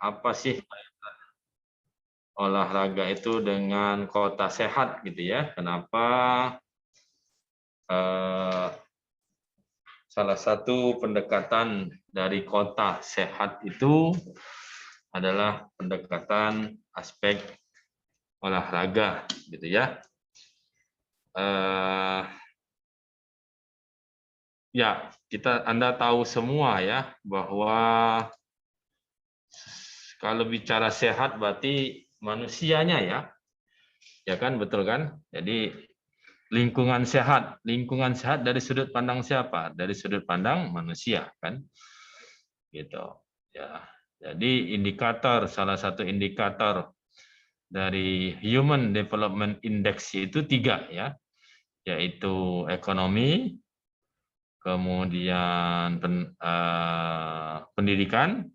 apa sih olahraga itu dengan kota sehat gitu ya? Kenapa salah satu pendekatan dari kota sehat itu adalah pendekatan aspek olahraga gitu ya. Ya, Anda tahu semua ya bahwa kalau bicara sehat berarti manusianya ya. Ya kan, betul kan? Jadi lingkungan sehat dari sudut pandang siapa? Dari sudut pandang manusia kan? Gitu. Ya. Jadi salah satu indikator dari Human Development Index itu 3 ya, yaitu ekonomi, kemudian pendidikan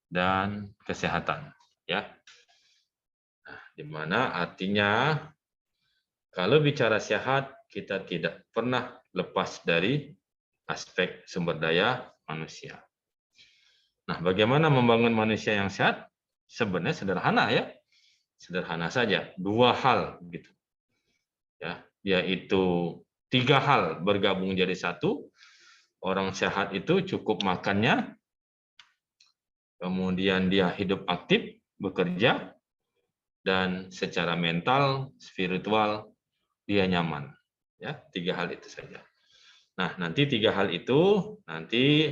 dan kesehatan ya. Nah, di mana artinya kalau bicara sehat kita tidak pernah lepas dari aspek sumber daya manusia. Nah, bagaimana membangun manusia yang sehat? Sebenarnya sederhana ya. Sederhana saja, 2 hal gitu. Ya, yaitu 3 hal bergabung jadi 1. Orang sehat itu cukup makannya, kemudian dia hidup aktif, bekerja, dan secara mental, spiritual dia nyaman. Ya, 3 hal itu saja. Nah, nanti 3 hal itu nanti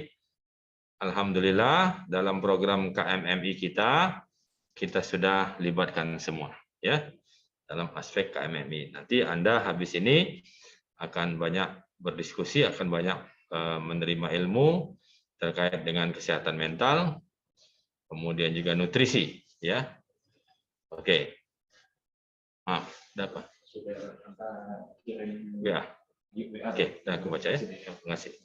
alhamdulillah dalam program KMMI kita sudah libatkan semua ya dalam aspek KMMI. Nanti Anda habis ini akan banyak berdiskusi, akan banyak menerima ilmu terkait dengan kesehatan mental, kemudian juga nutrisi ya. Oke. Maaf, ada apa? Ya. Oke, aku baca ya. Terima kasih.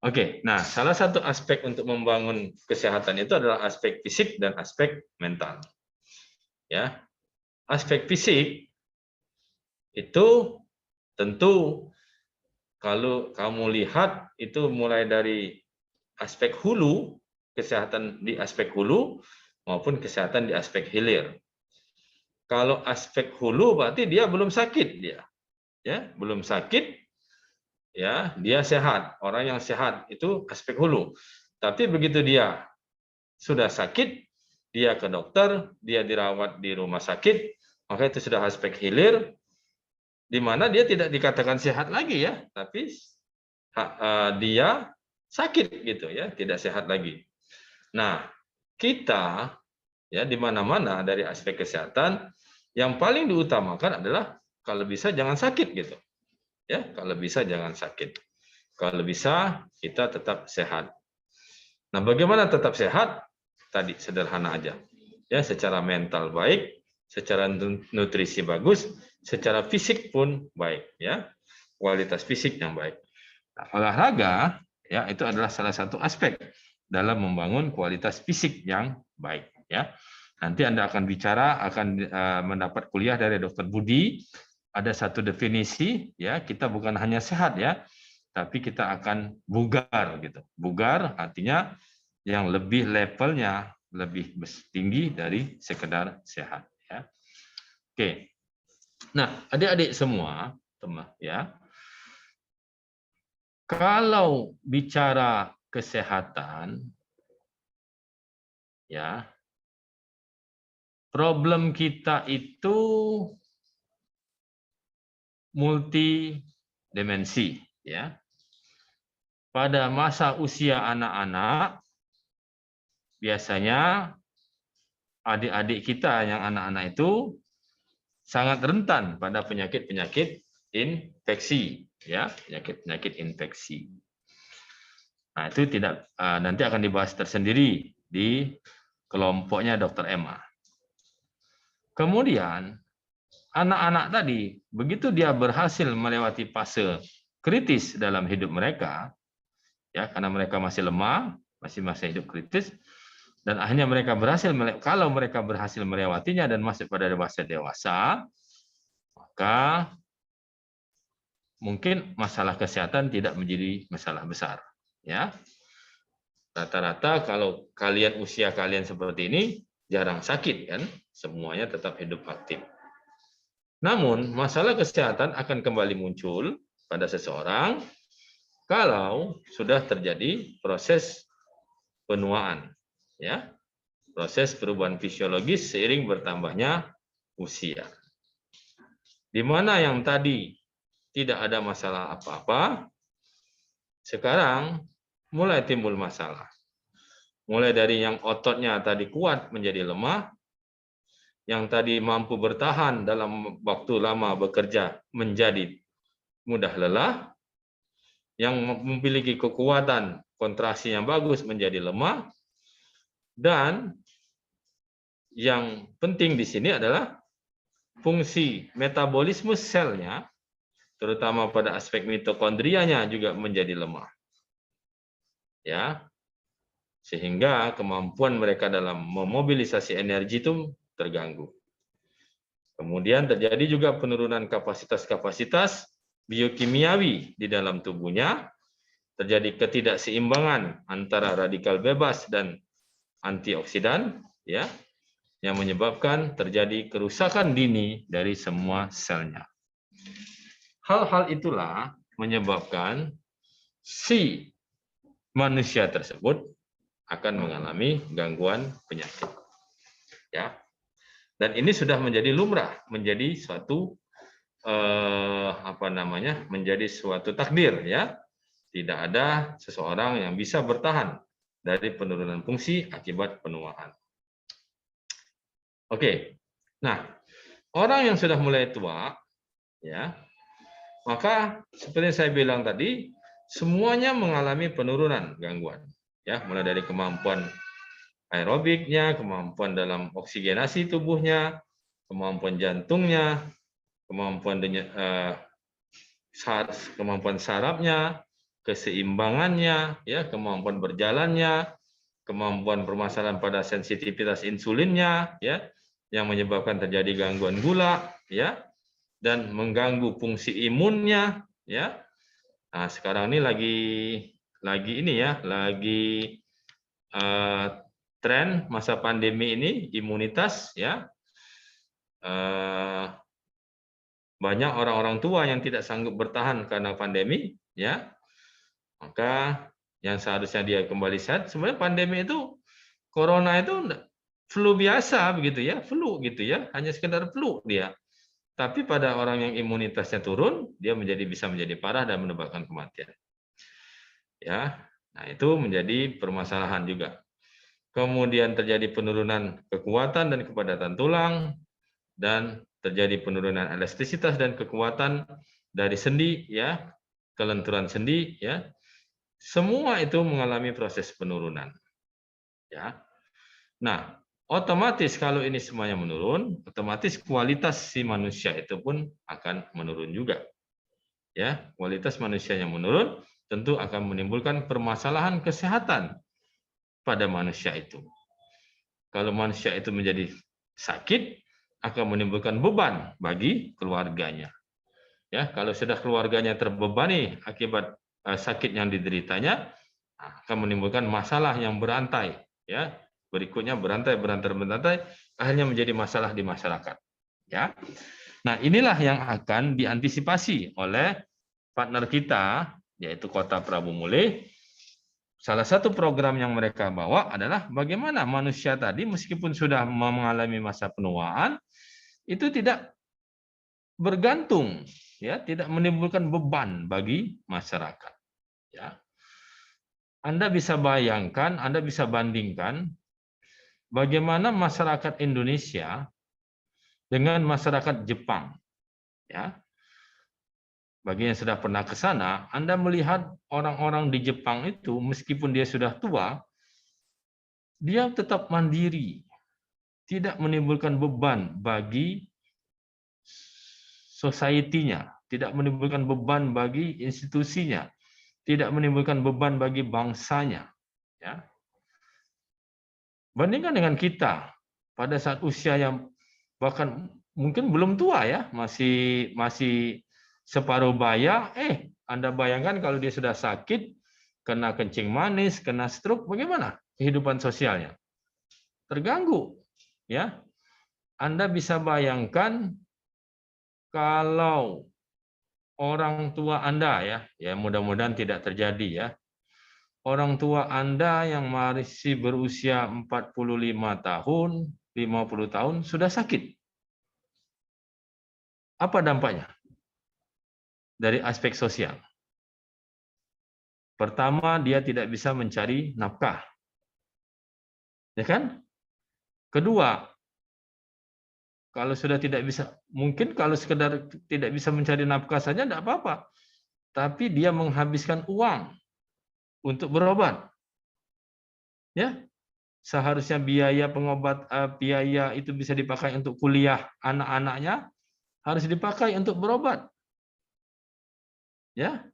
Oke, nah salah satu aspek untuk membangun kesehatan itu adalah aspek fisik dan aspek mental. Ya, aspek fisik itu tentu kalau kamu lihat itu mulai dari aspek hulu, kesehatan di aspek hulu maupun kesehatan di aspek hilir. Kalau aspek hulu berarti dia belum sakit dia. Ya, belum sakit ya, dia sehat. Orang yang sehat itu aspek hulu. Tapi begitu dia sudah sakit, dia ke dokter, dia dirawat di rumah sakit, maka itu sudah aspek hilir, di mana dia tidak dikatakan sehat lagi ya, tapi dia sakit gitu ya, tidak sehat lagi. Nah, kita ya di mana-mana dari aspek kesehatan yang paling diutamakan adalah kalau bisa jangan sakit gitu. Ya, kalau bisa jangan sakit. Kalau bisa kita tetap sehat. Nah, bagaimana tetap sehat? Tadi sederhana aja. Ya, secara mental baik, secara nutrisi bagus, secara fisik pun baik ya. Kualitas fisik yang baik. Nah, olahraga ya itu adalah salah satu aspek dalam membangun kualitas fisik yang baik ya. Nanti Anda akan mendapat kuliah dari Dr. Budi. Ada satu definisi ya, kita bukan hanya sehat ya, tapi kita akan bugar gitu. Bugar artinya yang lebih levelnya lebih tinggi dari sekedar sehat ya. Oke. Nah, adik-adik semua, teman ya. Kalau bicara kesehatan ya, problem kita itu multidimensi ya. Pada masa usia anak-anak biasanya adik-adik kita yang anak-anak itu sangat rentan pada penyakit-penyakit infeksi ya, penyakit-penyakit infeksi. Nah, itu nanti akan dibahas tersendiri di kelompoknya Dr. Emma. Kemudian anak-anak tadi, begitu dia berhasil melewati fase kritis dalam hidup mereka, ya karena mereka masih lemah, masih masa hidup kritis, dan akhirnya kalau mereka berhasil melewatinya dan masuk pada dewasa, maka mungkin masalah kesehatan tidak menjadi masalah besar, ya. Rata-rata kalau kalian usia kalian seperti ini jarang sakit kan, semuanya tetap hidup aktif. Namun masalah kesehatan akan kembali muncul pada seseorang kalau sudah terjadi proses penuaan, ya, proses perubahan fisiologis seiring bertambahnya usia. Di mana yang tadi tidak ada masalah apa-apa, sekarang mulai timbul masalah. Mulai dari yang ototnya tadi kuat menjadi lemah, yang tadi mampu bertahan dalam waktu lama bekerja menjadi mudah lelah, yang memiliki kekuatan kontraksi yang bagus menjadi lemah, dan yang penting di sini adalah fungsi metabolisme selnya, terutama pada aspek mitokondrianya juga menjadi lemah. Ya, sehingga kemampuan mereka dalam memobilisasi energi itu terganggu. Kemudian terjadi juga penurunan kapasitas-kapasitas biokimiawi di dalam tubuhnya, terjadi ketidakseimbangan antara radikal bebas dan antioksidan, ya, yang menyebabkan terjadi kerusakan dini dari semua selnya. Hal-hal itulah menyebabkan si manusia tersebut akan mengalami gangguan penyakit. Ya. Dan ini sudah menjadi lumrah, menjadi suatu menjadi suatu takdir, ya. Tidak ada seseorang yang bisa bertahan dari penurunan fungsi akibat penuaan. Oke. Nah, orang yang sudah mulai tua, ya, maka seperti saya bilang tadi, semuanya mengalami penurunan gangguan, ya, mulai dari kemampuan aerobiknya, kemampuan dalam oksigenasi tubuhnya, kemampuan jantungnya, kemampuan sarafnya, keseimbangannya, ya, kemampuan berjalannya, kemampuan permasalahan pada sensitivitas insulinnya, ya, yang menyebabkan terjadi gangguan gula, ya, dan mengganggu fungsi imunnya, ya. Nah, sekarang ini lagi tren masa pandemi ini imunitas, ya. Banyak orang-orang tua yang tidak sanggup bertahan karena pandemi, ya. Maka yang seharusnya dia kembali sehat, sebenarnya pandemi itu corona itu flu biasa begitu ya, flu gitu ya, hanya sekedar flu dia. Tapi pada orang yang imunitasnya turun, dia bisa menjadi parah dan menyebabkan kematian. Ya, nah itu menjadi permasalahan juga. Kemudian terjadi penurunan kekuatan dan kepadatan tulang, dan terjadi penurunan elastisitas dan kekuatan dari sendi, ya, kelenturan sendi, ya. Semua itu mengalami proses penurunan. Ya. Nah, otomatis kalau ini semuanya menurun, otomatis kualitas si manusia itu pun akan menurun juga. Ya, kualitas manusia yang menurun tentu akan menimbulkan permasalahan kesehatan pada manusia itu. Kalau manusia itu menjadi sakit, akan menimbulkan beban bagi keluarganya. Ya, kalau sudah keluarganya terbebani akibat sakit yang dideritanya, akan menimbulkan masalah yang berantai. Ya, berikutnya berantai, akhirnya menjadi masalah di masyarakat. Ya, nah inilah yang akan diantisipasi oleh partner kita, yaitu Kota Prabu Mule. Salah satu program yang mereka bawa adalah bagaimana manusia tadi meskipun sudah mengalami masa penuaan itu tidak bergantung, ya, tidak menimbulkan beban bagi masyarakat. Ya. Anda bisa bayangkan, Anda bisa bandingkan bagaimana masyarakat Indonesia dengan masyarakat Jepang. Ya. Bagi yang sudah pernah ke sana, Anda melihat orang-orang di Jepang itu meskipun dia sudah tua, dia tetap mandiri, tidak menimbulkan beban bagi society-nya, tidak menimbulkan beban bagi institusinya, tidak menimbulkan beban bagi bangsanya. Ya. Bandingkan dengan kita pada saat usia yang bahkan mungkin belum tua ya, masih separuh baya. Anda bayangkan kalau dia sudah sakit, kena kencing manis, kena stroke, bagaimana kehidupan sosialnya? Terganggu, ya. Anda bisa bayangkan kalau orang tua Anda, ya mudah-mudahan tidak terjadi, ya. Orang tua Anda yang masih berusia 45 tahun, 50 tahun sudah sakit. Apa dampaknya dari aspek sosial? Pertama, dia tidak bisa mencari nafkah. Ya kan? Kedua, kalau sudah tidak bisa, mungkin kalau sekedar tidak bisa mencari nafkah saja tidak apa-apa. Tapi dia menghabiskan uang untuk berobat. Ya, seharusnya biaya itu bisa dipakai untuk kuliah anak-anaknya, harus dipakai untuk berobat. Ya.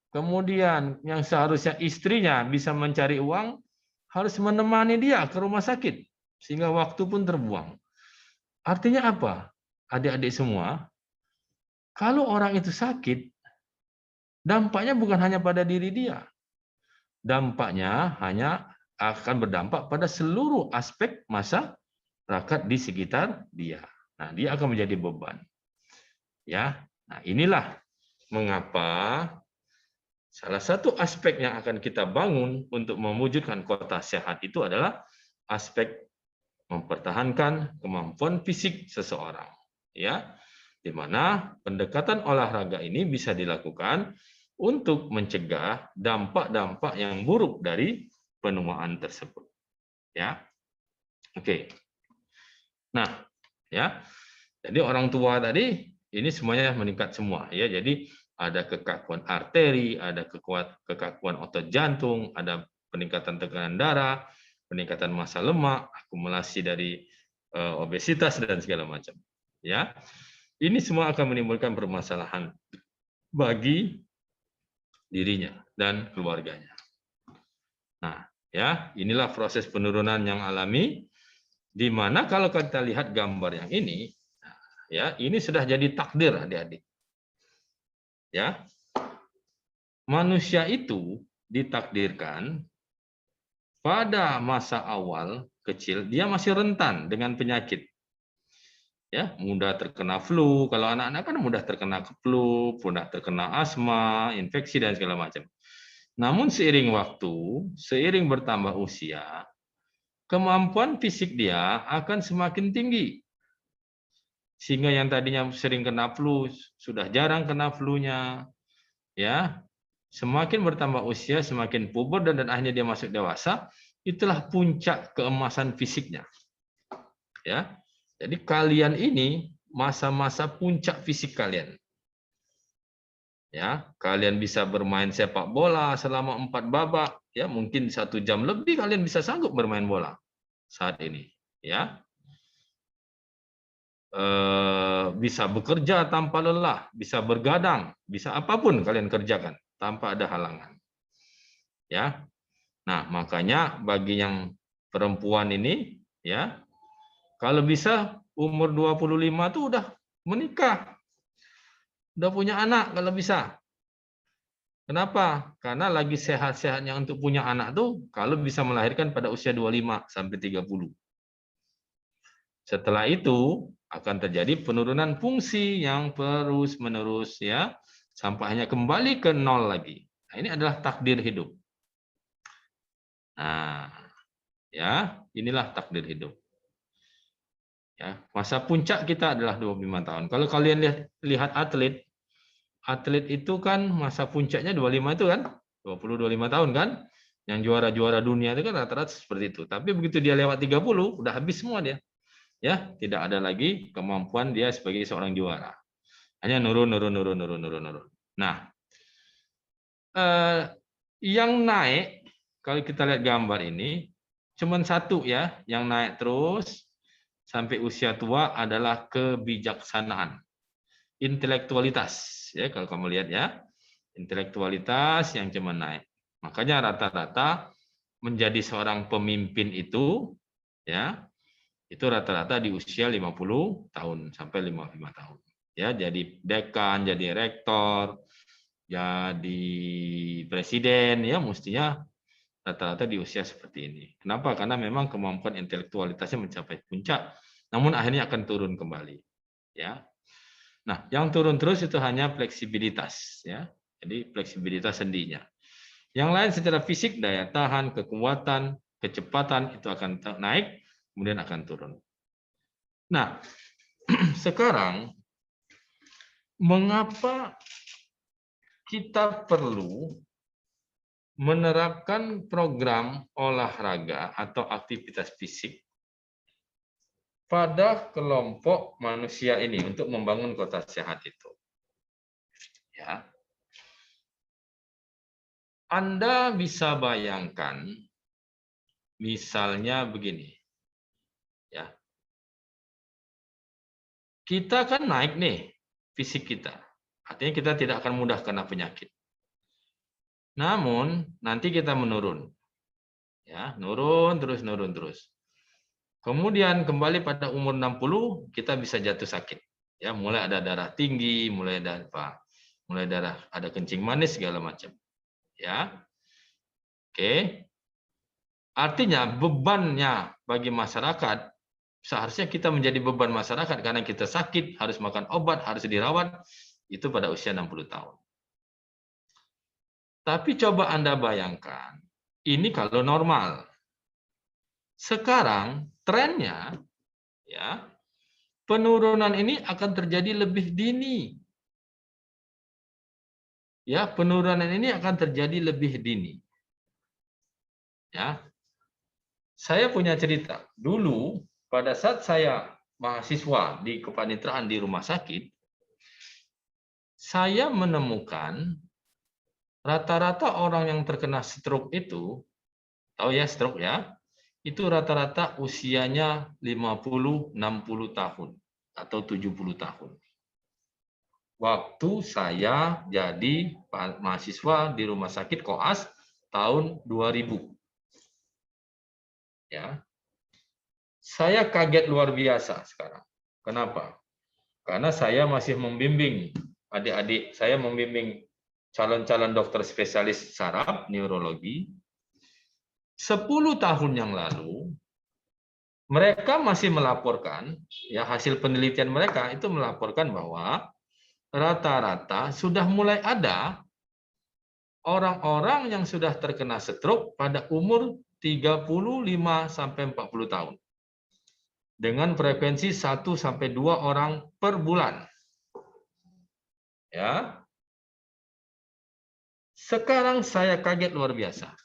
Kemudian yang seharusnya istrinya bisa mencari uang, harus menemani dia ke rumah sakit sehingga waktu pun terbuang. Artinya apa? Adik-adik semua, kalau orang itu sakit, dampaknya bukan hanya pada diri dia. Dampaknya hanya akan berdampak pada seluruh aspek masyarakat di sekitar dia. Nah, dia akan menjadi beban. Ya. Nah, inilah mengapa salah satu aspek yang akan kita bangun untuk mewujudkan kota sehat itu adalah aspek mempertahankan kemampuan fisik seseorang. Ya, di mana pendekatan olahraga ini bisa dilakukan untuk mencegah dampak-dampak yang buruk dari penuaan tersebut. Ya, oke. Nah, ya, jadi orang tua tadi ini semuanya meningkat semua. Ya, jadi ada kekakuan arteri, ada kekakuan otot jantung, ada peningkatan tekanan darah, peningkatan massa lemak, akumulasi dari obesitas dan segala macam. Ya, ini semua akan menimbulkan permasalahan bagi dirinya dan keluarganya. Nah, ya, inilah proses penurunan yang alami, di mana kalau kita lihat gambar yang ini, ya, ini sudah jadi takdir adik-adik. Ya, manusia itu ditakdirkan pada masa awal kecil dia masih rentan dengan penyakit. Ya, mudah terkena flu. Kalau anak-anak kan mudah terkena flu, mudah terkena asma, infeksi dan segala macam. Namun seiring waktu, seiring bertambah usia, kemampuan fisik dia akan semakin tinggi. Sehingga yang tadinya sering kena flu sudah jarang kena flu-nya. Ya, semakin bertambah usia, semakin puber dan akhirnya dia masuk dewasa, itulah puncak keemasan fisiknya. Ya, jadi kalian ini masa-masa puncak fisik kalian. Ya, kalian bisa bermain sepak bola selama 4 babak, ya mungkin 1 jam lebih kalian bisa sanggup bermain bola saat ini. Ya, bisa bekerja tanpa lelah, bisa bergadang, bisa apapun kalian kerjakan tanpa ada halangan. Ya. Nah, makanya bagi yang perempuan ini, ya, kalau bisa umur 25 tuh udah menikah. Udah punya anak kalau bisa. Kenapa? Karena lagi sehat-sehatnya untuk punya anak tuh kalau bisa melahirkan pada usia 25 sampai 30. Setelah itu akan terjadi penurunan fungsi yang terus-menerus, ya, sampai hanya kembali ke 0 lagi. Nah, ini adalah takdir hidup. Nah, ya, inilah takdir hidup. Ya, masa puncak kita adalah 25 tahun. Kalau kalian lihat atlet itu kan masa puncaknya 25 itu kan, 20-25 tahun kan. Yang juara-juara dunia itu kan rata-rata seperti itu. Tapi begitu dia lewat 30, udah habis semua dia. Ya, tidak ada lagi kemampuan dia sebagai seorang juara. Hanya nurun. Nah, yang naik kalau kita lihat gambar ini cuma satu, ya, yang naik terus sampai usia tua adalah kebijaksanaan, intelektualitas, ya, kalau kamu lihat, ya, intelektualitas yang cuma naik. Makanya rata-rata menjadi seorang pemimpin itu, ya, itu rata-rata di usia 50 tahun sampai 55 tahun. Ya, jadi dekan, jadi rektor, jadi presiden, ya mestinya rata-rata di usia seperti ini. Kenapa? Karena memang kemampuan intelektualitasnya mencapai puncak, namun akhirnya akan turun kembali. Ya. Nah, yang turun terus itu hanya fleksibilitas, ya. Jadi fleksibilitas sendinya. Yang lain secara fisik, daya tahan, kekuatan, kecepatan itu akan naik, kemudian akan turun. Nah, sekarang mengapa kita perlu menerapkan program olahraga atau aktivitas fisik pada kelompok manusia ini untuk membangun kota sehat itu? Ya. Anda bisa bayangkan, misalnya begini, ya. Kita kan naik nih fisik kita, artinya kita tidak akan mudah kena penyakit. Namun nanti kita menurun, ya, nurun terus. Kemudian kembali pada umur 60 kita bisa jatuh sakit, ya, mulai ada darah tinggi, mulai ada apa, mulai darah ada kencing manis segala macam, ya. Oke. Artinya bebannya bagi masyarakat, seharusnya kita menjadi beban masyarakat karena kita sakit, harus makan obat, harus dirawat, itu pada usia 60 tahun. Tapi coba Anda bayangkan, ini kalau normal. Sekarang trennya, ya, penurunan ini akan terjadi lebih dini. Ya, penurunan ini akan terjadi lebih dini. Ya. Saya punya cerita. Dulu pada saat saya mahasiswa di kepaniteraan di rumah sakit, saya menemukan rata-rata orang yang terkena stroke itu, tahu ya stroke ya, itu rata-rata usianya 50-60 tahun atau 70 tahun. Waktu saya jadi mahasiswa di rumah sakit Koas tahun 2000. Ya. Saya kaget luar biasa sekarang. Kenapa? Karena saya masih membimbing adik-adik, saya membimbing calon-calon dokter spesialis saraf neurologi. 10 tahun yang lalu, mereka masih melaporkan, ya hasil penelitian mereka itu melaporkan bahwa rata-rata sudah mulai ada orang-orang yang sudah terkena stroke pada umur 35 sampai 40 tahun. Dengan frekuensi 1 sampai 2 orang per bulan. Ya. Sekarang saya kaget luar biasa.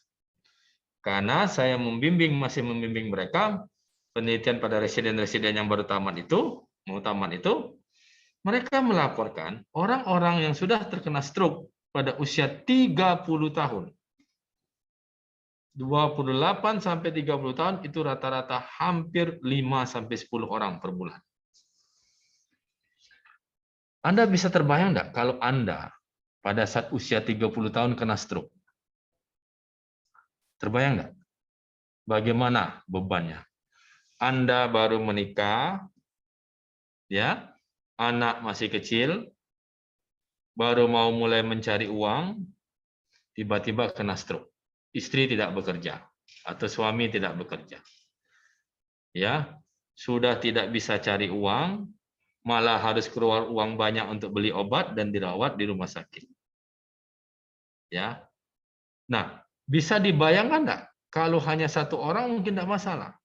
Karena saya masih membimbing mereka, penelitian pada residen-residen yang baru tamat itu, mereka melaporkan orang-orang yang sudah terkena stroke pada usia 30 tahun. 28 sampai 30 tahun itu rata-rata hampir 5 sampai 10 orang per bulan. Anda bisa terbayang enggak kalau Anda pada saat usia 30 tahun kena stroke? Terbayang enggak? Bagaimana bebannya? Anda baru menikah, ya, anak masih kecil, baru mau mulai mencari uang, tiba-tiba kena stroke. Istri tidak bekerja atau suami tidak bekerja. Ya, sudah tidak bisa cari uang, malah harus keluar uang banyak untuk beli obat dan dirawat di rumah sakit. Ya. Nah, bisa dibayangkan enggak kalau hanya satu orang mungkin tidak masalah.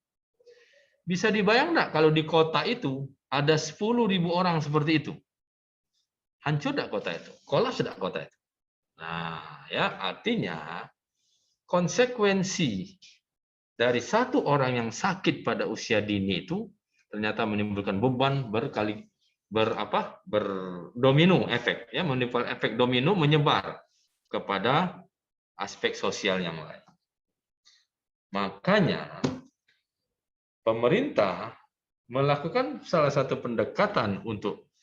Bisa dibayang enggak kalau di kota itu ada 10.000 orang seperti itu? Hancur enggak kota itu? Kolaps enggak kota itu? Nah, ya artinya konsekuensi dari satu orang yang sakit pada usia dini itu ternyata menimbulkan beban berdomino efek, ya, menimbulkan efek domino menyebar kepada aspek sosial yang lain. Makanya pemerintah melakukan salah satu pendekatan untuk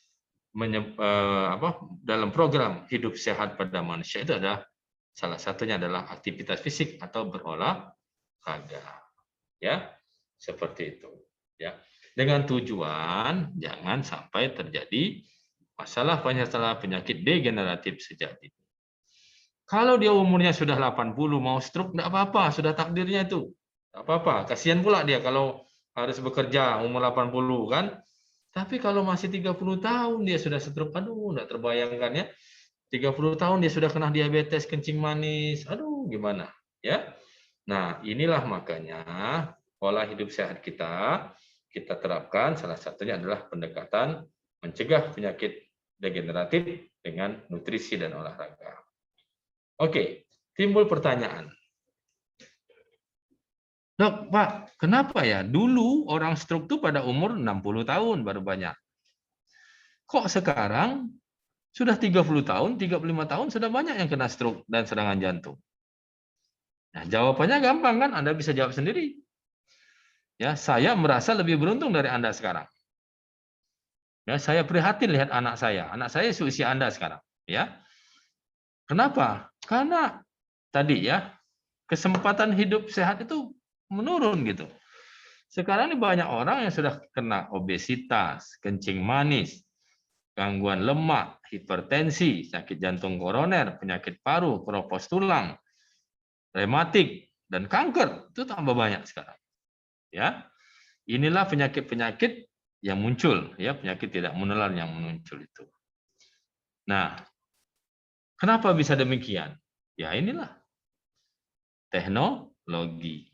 dalam program hidup sehat pada manusia itu adalah salah satunya adalah aktivitas fisik atau berolahraga, ya, seperti itu, ya, dengan tujuan jangan sampai terjadi masalah penyakit degeneratif sejak dini. Kalau dia umurnya sudah 80, mau stroke, enggak apa-apa, sudah takdirnya itu. Enggak apa-apa, kasihan pula dia kalau harus bekerja umur 80 kan. Tapi kalau masih 30 tahun dia sudah stroke, aduh, enggak terbayangkan ya. 30 tahun dia sudah kena diabetes kencing manis, aduh gimana ya. Nah, inilah makanya pola hidup sehat kita terapkan, salah satunya adalah pendekatan mencegah penyakit degeneratif dengan nutrisi dan olahraga. Oke, timbul pertanyaan. Dok, Pak, kenapa ya dulu orang stroke itu pada umur 60 tahun baru banyak? Kok sekarang sudah 30 tahun, 35 tahun sudah banyak yang kena stroke dan serangan jantung? Nah, jawabannya gampang kan? Anda bisa jawab sendiri. Ya, saya merasa lebih beruntung dari Anda sekarang. Ya, saya prihatin lihat anak saya. Anak saya seusia Anda sekarang, ya. Kenapa? Karena tadi ya, kesempatan hidup sehat itu menurun gitu. Sekarang ini banyak orang yang sudah kena obesitas, kencing manis, gangguan lemak, hipertensi, sakit jantung koroner, penyakit paru, keropos tulang, rematik, dan kanker. Itu tambah banyak sekarang. Ya, inilah penyakit-penyakit yang muncul, ya, penyakit tidak menular yang muncul itu. Nah, kenapa bisa demikian? Ya, inilah teknologi.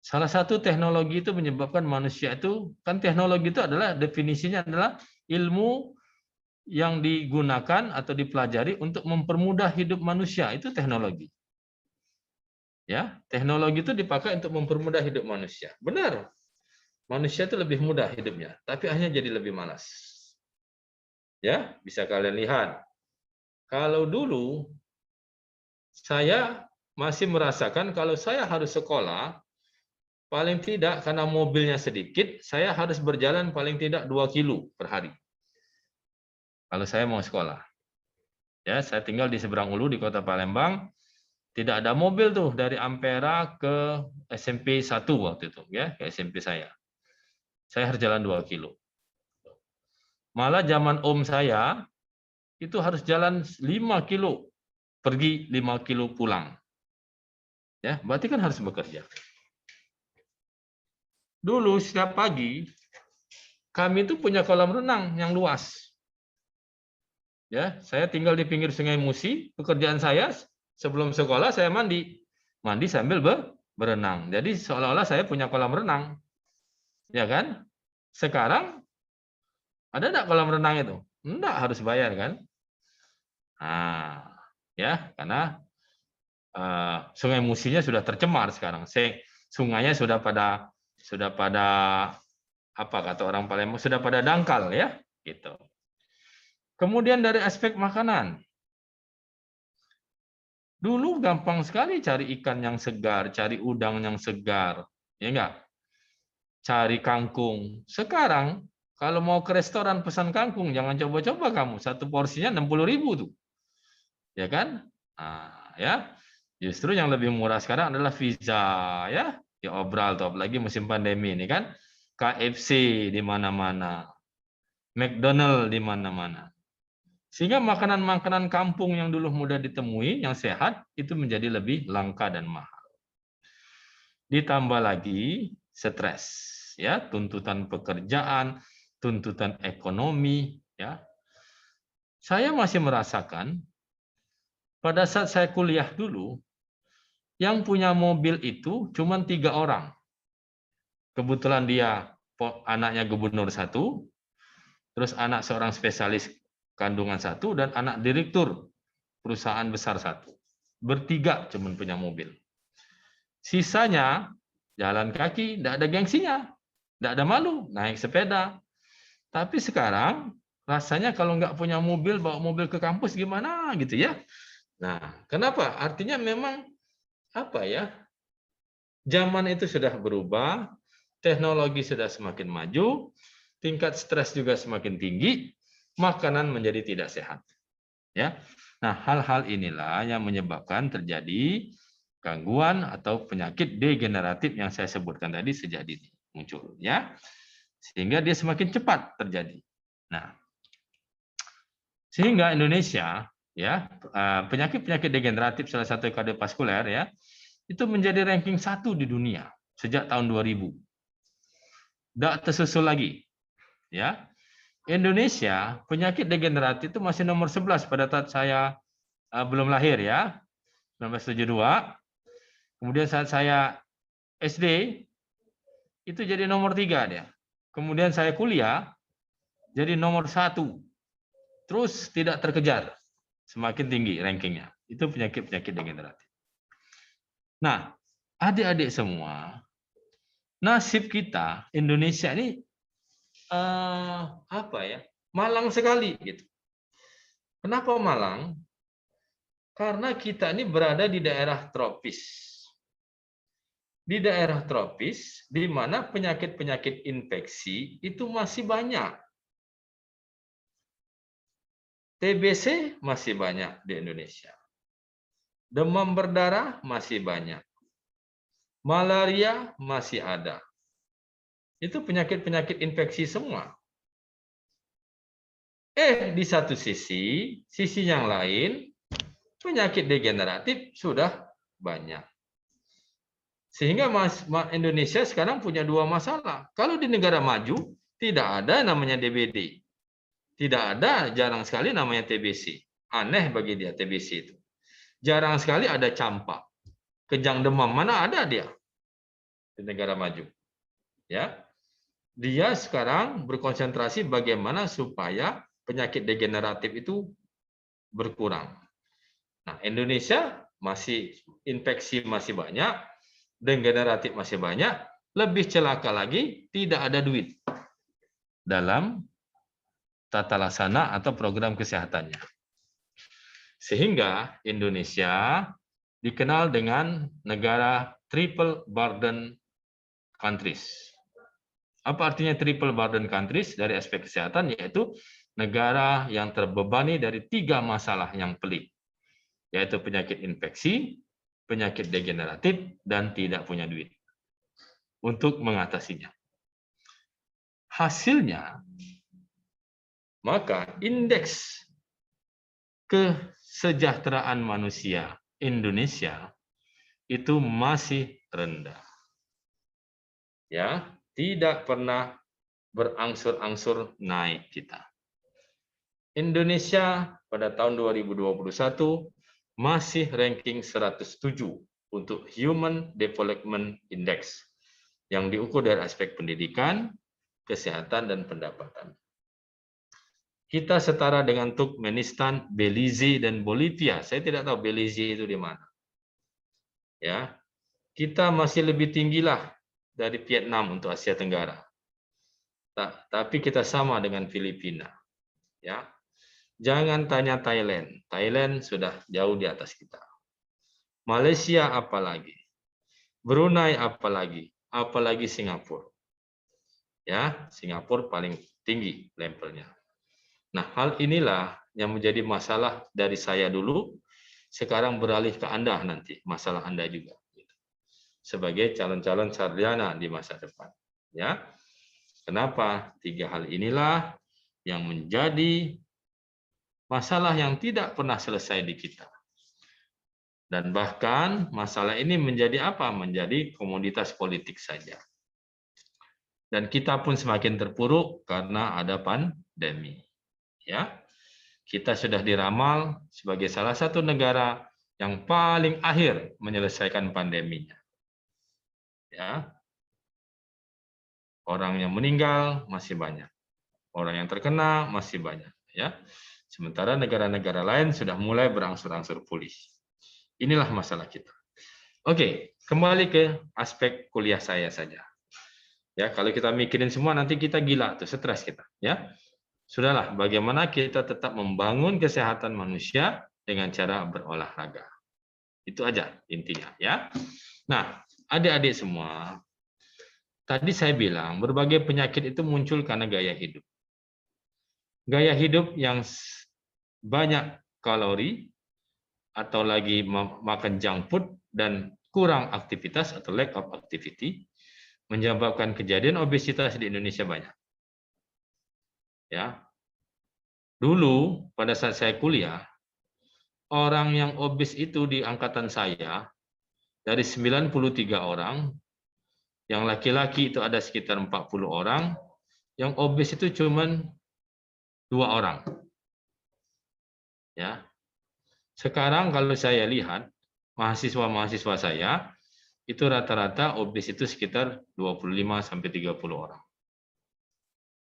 Salah satu teknologi itu menyebabkan manusia itu, kan teknologi itu adalah definisinya adalah ilmu yang digunakan atau dipelajari untuk mempermudah hidup manusia, itu teknologi. Ya, teknologi itu dipakai untuk mempermudah hidup manusia. Benar. Manusia itu lebih mudah hidupnya, tapi akhirnya jadi lebih malas. Ya, bisa kalian lihat. Kalau dulu saya masih merasakan kalau saya harus sekolah, paling tidak karena mobilnya sedikit, saya harus berjalan paling tidak 2 kilo per hari. Kalau saya mau sekolah. Ya, saya tinggal di seberang Ulu di Kota Palembang, tidak ada mobil tuh dari Ampera ke SMP 1 waktu itu, ya, ke SMP saya. Saya harus jalan 2 kilo. Malah zaman om saya itu harus jalan 5 kilo pergi, 5 kilo pulang. Ya, berarti kan harus bekerja. Dulu setiap pagi kami itu punya kolam renang yang luas. Ya, saya tinggal di pinggir Sungai Musi. Pekerjaan saya sebelum sekolah saya mandi sambil berenang. Jadi seolah-olah saya punya kolam renang, ya kan? Sekarang ada enggak kolam renang itu? Enggak, harus bayar kan? Nah, ya, karena Sungai Musinya sudah tercemar sekarang. Sungainya sudah pada apa kata orang Palembang, sudah pada dangkal ya, gitu. Kemudian dari aspek makanan. Dulu gampang sekali cari ikan yang segar, cari udang yang segar, ya enggak? Cari kangkung. Sekarang kalau mau ke restoran pesan kangkung, jangan coba-coba kamu. Satu porsinya 60.000 tuh. Ya kan? Nah, ya. Justru yang lebih murah sekarang adalah pizza, ya. Diobral tuh, apalagi musim pandemi ini kan. KFC di mana-mana. McDonald di mana-mana. Sehingga makanan-makanan kampung yang dulu mudah ditemui, yang sehat, itu menjadi lebih langka dan mahal. Ditambah lagi stres, ya, tuntutan pekerjaan, tuntutan ekonomi, ya. Saya masih merasakan pada saat saya kuliah dulu, yang punya mobil itu cuma 3 orang. Kebetulan dia anaknya gubernur 1, terus anak seorang spesialis kandungan 1, dan anak direktur perusahaan besar 1. Bertiga cuma punya mobil. Sisanya jalan kaki, tidak ada gengsinya, tidak ada malu, naik sepeda. Tapi sekarang rasanya kalau nggak punya mobil, bawa mobil ke kampus gimana gitu ya. Nah, kenapa? Artinya memang apa ya? Zaman itu sudah berubah, teknologi sudah semakin maju, tingkat stres juga semakin tinggi, makanan menjadi tidak sehat. Ya. Nah, hal-hal inilah yang menyebabkan terjadi gangguan atau penyakit degeneratif yang saya sebutkan tadi sejak dini muncul, ya. Sehingga dia semakin cepat terjadi. Nah, sehingga Indonesia ya, penyakit-penyakit degeneratif salah satu kardiovaskuler ya, itu menjadi ranking 1 di dunia sejak tahun 2000. Tidak tersusul lagi, ya. Indonesia penyakit degeneratif itu masih nomor 11 pada saat saya belum lahir ya, 1972. Kemudian saat saya SD itu jadi nomor 3 dia. Kemudian saya kuliah jadi nomor 1. Terus tidak terkejar, semakin tinggi rankingnya. Itu penyakit-penyakit degeneratif. Nah, adik-adik semua, nasib kita Indonesia ini apa ya? Malang sekali gitu. Kenapa malang? Karena kita ini berada di daerah tropis. Di daerah tropis, di mana penyakit-penyakit infeksi itu masih banyak. TBC masih banyak di Indonesia. Demam berdarah masih banyak. Malaria masih ada. Itu penyakit-penyakit infeksi semua. Di satu sisi yang lain, penyakit degeneratif sudah banyak. Sehingga Indonesia sekarang punya 2 masalah. Kalau di negara maju, tidak ada namanya DBD. Tidak ada, jarang sekali namanya TBC. Aneh bagi dia TBC itu. Jarang sekali ada campak. Kejang demam, mana ada dia di negara maju. Ya, dia sekarang berkonsentrasi bagaimana supaya penyakit degeneratif itu berkurang. Nah, Indonesia masih infeksi masih banyak, degeneratif masih banyak, lebih celaka lagi tidak ada duit dalam tata laksana atau program kesehatannya. Sehingga Indonesia dikenal dengan negara triple burden countries. Apa artinya triple burden countries dari aspek kesehatan? Yaitu negara yang terbebani dari 3 masalah yang pelik, yaitu penyakit infeksi, penyakit degeneratif, dan tidak punya duit untuk mengatasinya. Hasilnya, maka indeks kesejahteraan manusia Indonesia itu masih rendah. Ya, tidak pernah berangsur-angsur naik kita. Indonesia pada tahun 2021 masih ranking 107 untuk Human Development Index yang diukur dari aspek pendidikan, kesehatan, dan pendapatan. Kita setara dengan Turkmenistan, Belize, dan Bolivia. Saya tidak tahu Belize itu di mana. Ya, kita masih lebih tinggilah dari Vietnam untuk Asia Tenggara. Tapi kita sama dengan Filipina. Ya, jangan tanya Thailand. Thailand sudah jauh di atas kita. Malaysia apalagi, Brunei apalagi Singapura. Ya, Singapura paling tinggi levelnya. Nah, hal inilah yang menjadi masalah dari saya dulu, sekarang beralih ke Anda nanti, masalah Anda juga. Sebagai calon-calon sarjana di masa depan. Ya, kenapa? 3 hal inilah yang menjadi masalah yang tidak pernah selesai di kita. Dan bahkan masalah ini menjadi apa? Menjadi komoditas politik saja. Dan kita pun semakin terpuruk karena ada pandemi. Ya, kita sudah diramal sebagai salah satu negara yang paling akhir menyelesaikan pandeminya. Ya, orang yang meninggal masih banyak, orang yang terkena masih banyak. Ya, sementara negara-negara lain sudah mulai berangsur-angsur pulih. Inilah masalah kita. Oke, kembali ke aspek kuliah saya saja. Ya, kalau kita mikirin semua nanti kita gila tuh, stres kita. Ya. Sudahlah, bagaimana kita tetap membangun kesehatan manusia dengan cara berolahraga. Itu aja intinya, ya. Nah, adik-adik semua, tadi saya bilang berbagai penyakit itu muncul karena gaya hidup. Gaya hidup yang banyak kalori atau lagi makan junk food dan kurang aktivitas atau lack of activity menyebabkan kejadian obesitas di Indonesia banyak. Ya, dulu pada saat saya kuliah orang yang obes itu di angkatan saya, dari 93 orang, yang laki-laki itu ada sekitar 40 orang, yang obes itu cuma 2 orang. Ya. Sekarang kalau saya lihat, mahasiswa-mahasiswa saya, itu rata-rata obes itu sekitar 25-30 orang.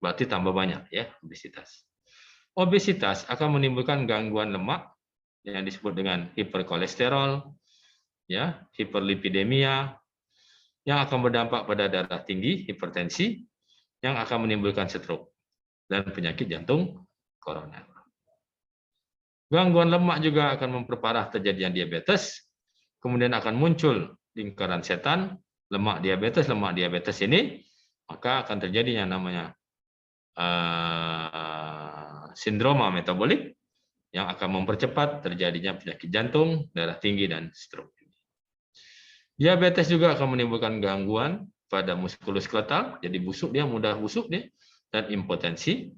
Berarti tambah banyak ya obesitas. Obesitas akan menimbulkan gangguan lemak yang disebut dengan hiperkolesterol, ya, hiperlipidemia, yang akan berdampak pada darah tinggi, hipertensi, yang akan menimbulkan stroke dan penyakit jantung koroner. Gangguan lemak juga akan memperparah terjadinya diabetes, kemudian akan muncul lingkaran setan, lemak diabetes ini, maka akan terjadi yang namanya sindroma metabolik yang akan mempercepat terjadinya penyakit jantung, darah tinggi, dan stroke. Diabetes juga akan menimbulkan gangguan pada muskuloskeletal, jadi busuk dia, mudah busuk dia, dan impotensi.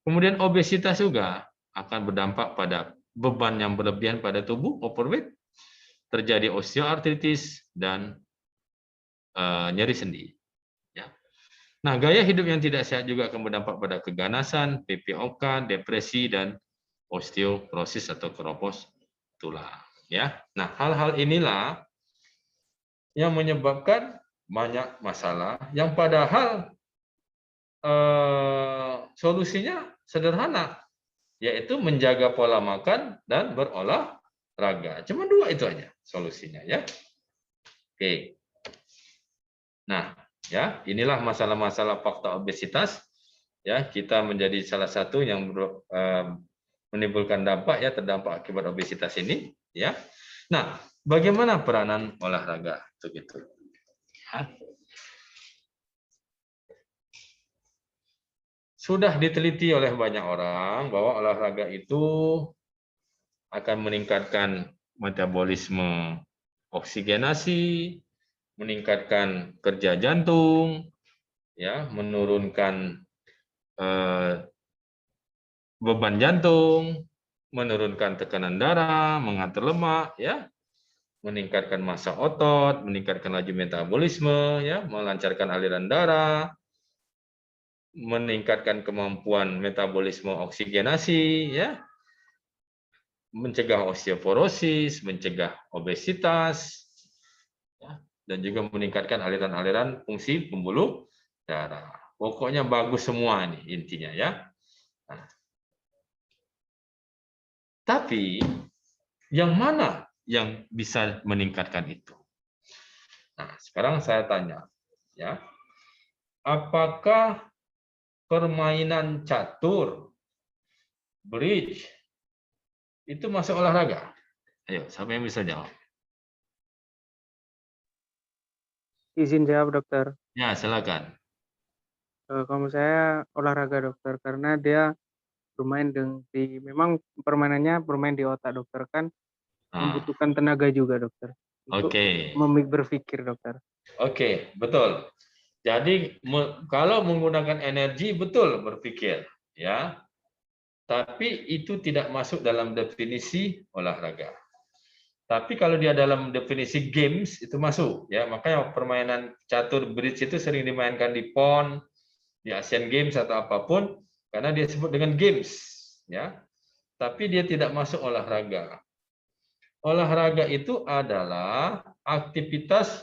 Kemudian obesitas juga akan berdampak pada beban yang berlebihan pada tubuh, overweight, terjadi osteoartritis, dan nyeri sendi. Nah, gaya hidup yang tidak sehat juga akan berdampak pada keganasan, PPOK, depresi, dan osteoporosis atau keropos tulang. Ya, nah hal-hal inilah yang menyebabkan banyak masalah yang padahal solusinya sederhana, yaitu menjaga pola makan dan berolahraga. Cuma 2 itu aja solusinya ya. Oke. Nah, ya, inilah masalah-masalah faktor obesitas. Ya, kita menjadi salah satu yang menimbulkan dampak ya, terdampak akibat obesitas ini. Ya, nah, bagaimana peranan olahraga untuk itu? Ya. Sudah diteliti oleh banyak orang bahwa olahraga itu akan meningkatkan metabolisme oksigenasi, meningkatkan kerja jantung, ya, menurunkan beban jantung, menurunkan tekanan darah, mengatur lemak, ya, meningkatkan massa otot, meningkatkan laju metabolisme, ya, melancarkan aliran darah, meningkatkan kemampuan metabolisme oksigenasi, ya, mencegah osteoporosis, mencegah obesitas, ya, dan juga meningkatkan aliran-aliran fungsi pembuluh darah. Pokoknya bagus semua ini intinya ya. Nah, tapi yang mana yang bisa meningkatkan itu? Nah, sekarang saya tanya, ya, apakah permainan catur, bridge, itu masuk olahraga? Ayo, siapa yang bisa jawab? Izin jawab dokter. Ya, silakan. Kalau saya olahraga dokter karena dia bermain memang permainannya bermain di otak dokter kan membutuhkan tenaga juga dokter untuk berpikir dokter. Oke, betul. Jadi kalau menggunakan energi betul berpikir, ya. Tapi itu tidak masuk dalam definisi olahraga. Tapi kalau dia dalam definisi games itu masuk, ya. Makanya permainan catur bridge itu sering dimainkan di PON, di Asian Games atau apapun karena dia sebut dengan games, ya. Tapi dia tidak masuk olahraga. Olahraga itu adalah aktivitas